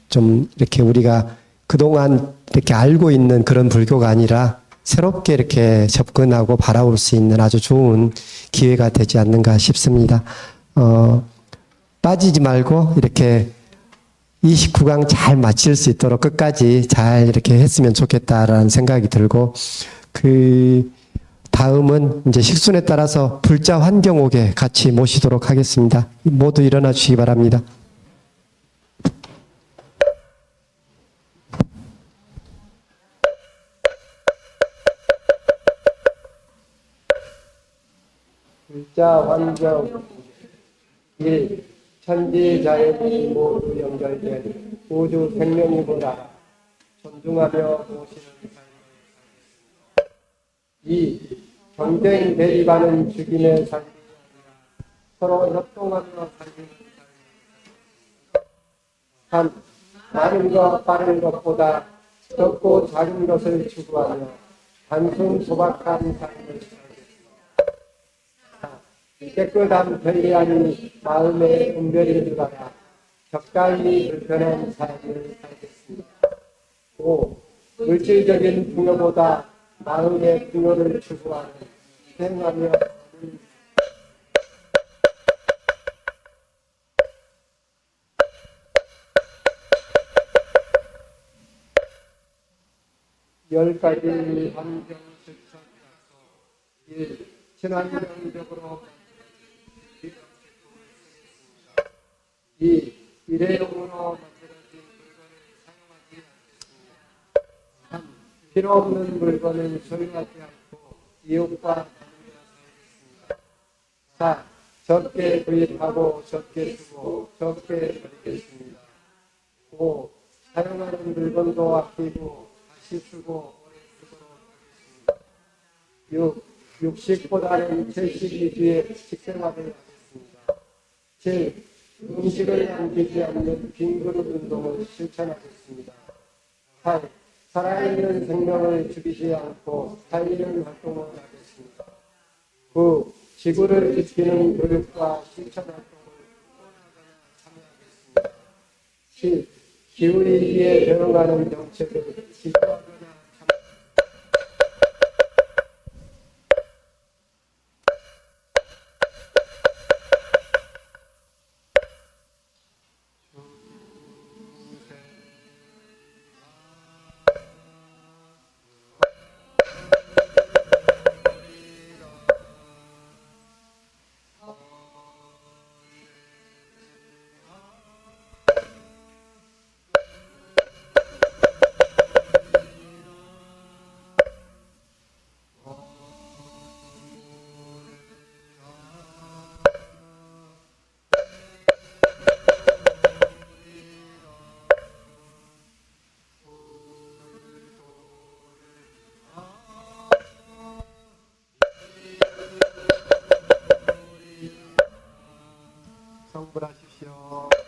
좀 이렇게 우리가 그동안 이렇게 알고 있는 그런 불교가 아니라 새롭게 이렇게 접근하고 바라볼 수 있는 아주 좋은 기회가 되지 않는가 싶습니다. 빠지지 말고 이렇게 29강 잘 마칠 수 있도록 끝까지 잘 이렇게 했으면 좋겠다라는 생각이 들고 다음은 이제 식순에 따라서 불자 환경옥에 같이 모시도록 하겠습니다. 모두 일어나 주시기 바랍니다. 불자 환경 1. 천지 자연이 모두 연결된 우주 생명이 보라 존중하며 모시는 2. 경쟁 대립하는 죽임의 삶이 아니라 서로 협동하며 살기는 삶. 3. 많은 것 빠른 것보다 적고 작은 것을 추구하며 단순 소박한 삶을 살겠습니다. 4. 깨끗한 편리함이 마음의 분별인 줄 알아 적당히 불편한 삶을 살겠습니다. 5. 물질적인 풍요보다 마음의 풍요를 추구하는 희생하며 열 가지 환경 실천이라서 1. 친환경적으로 2. 일회용으로 만들어진 물건을 사용하지 않습니다. 3. 필요 없는 물건을 소유하지 않고 이웃과 나누며 살겠습니다. 4. 적게 구입하고 적게 쓰고 적게 버리겠습니다. 5. 사용하는 물건도 아끼고 다시 쓰고 오래 쓰도록 하겠습니다. 6. 육식보다는 채식 위주의 식생활을 하겠습니다. 7. 음식을 남기지 않는 빈 그릇 운동을 실천하겠습니다. 8. 살아있는 생명을 죽이지 않고 살리는 활동을 하겠습니다. 9. 지구를 지키는 교육과 실천 활동을 참여하겠습니다. 10. 기후위기에 대응하는 정책을 지도하거나 성불하십시오.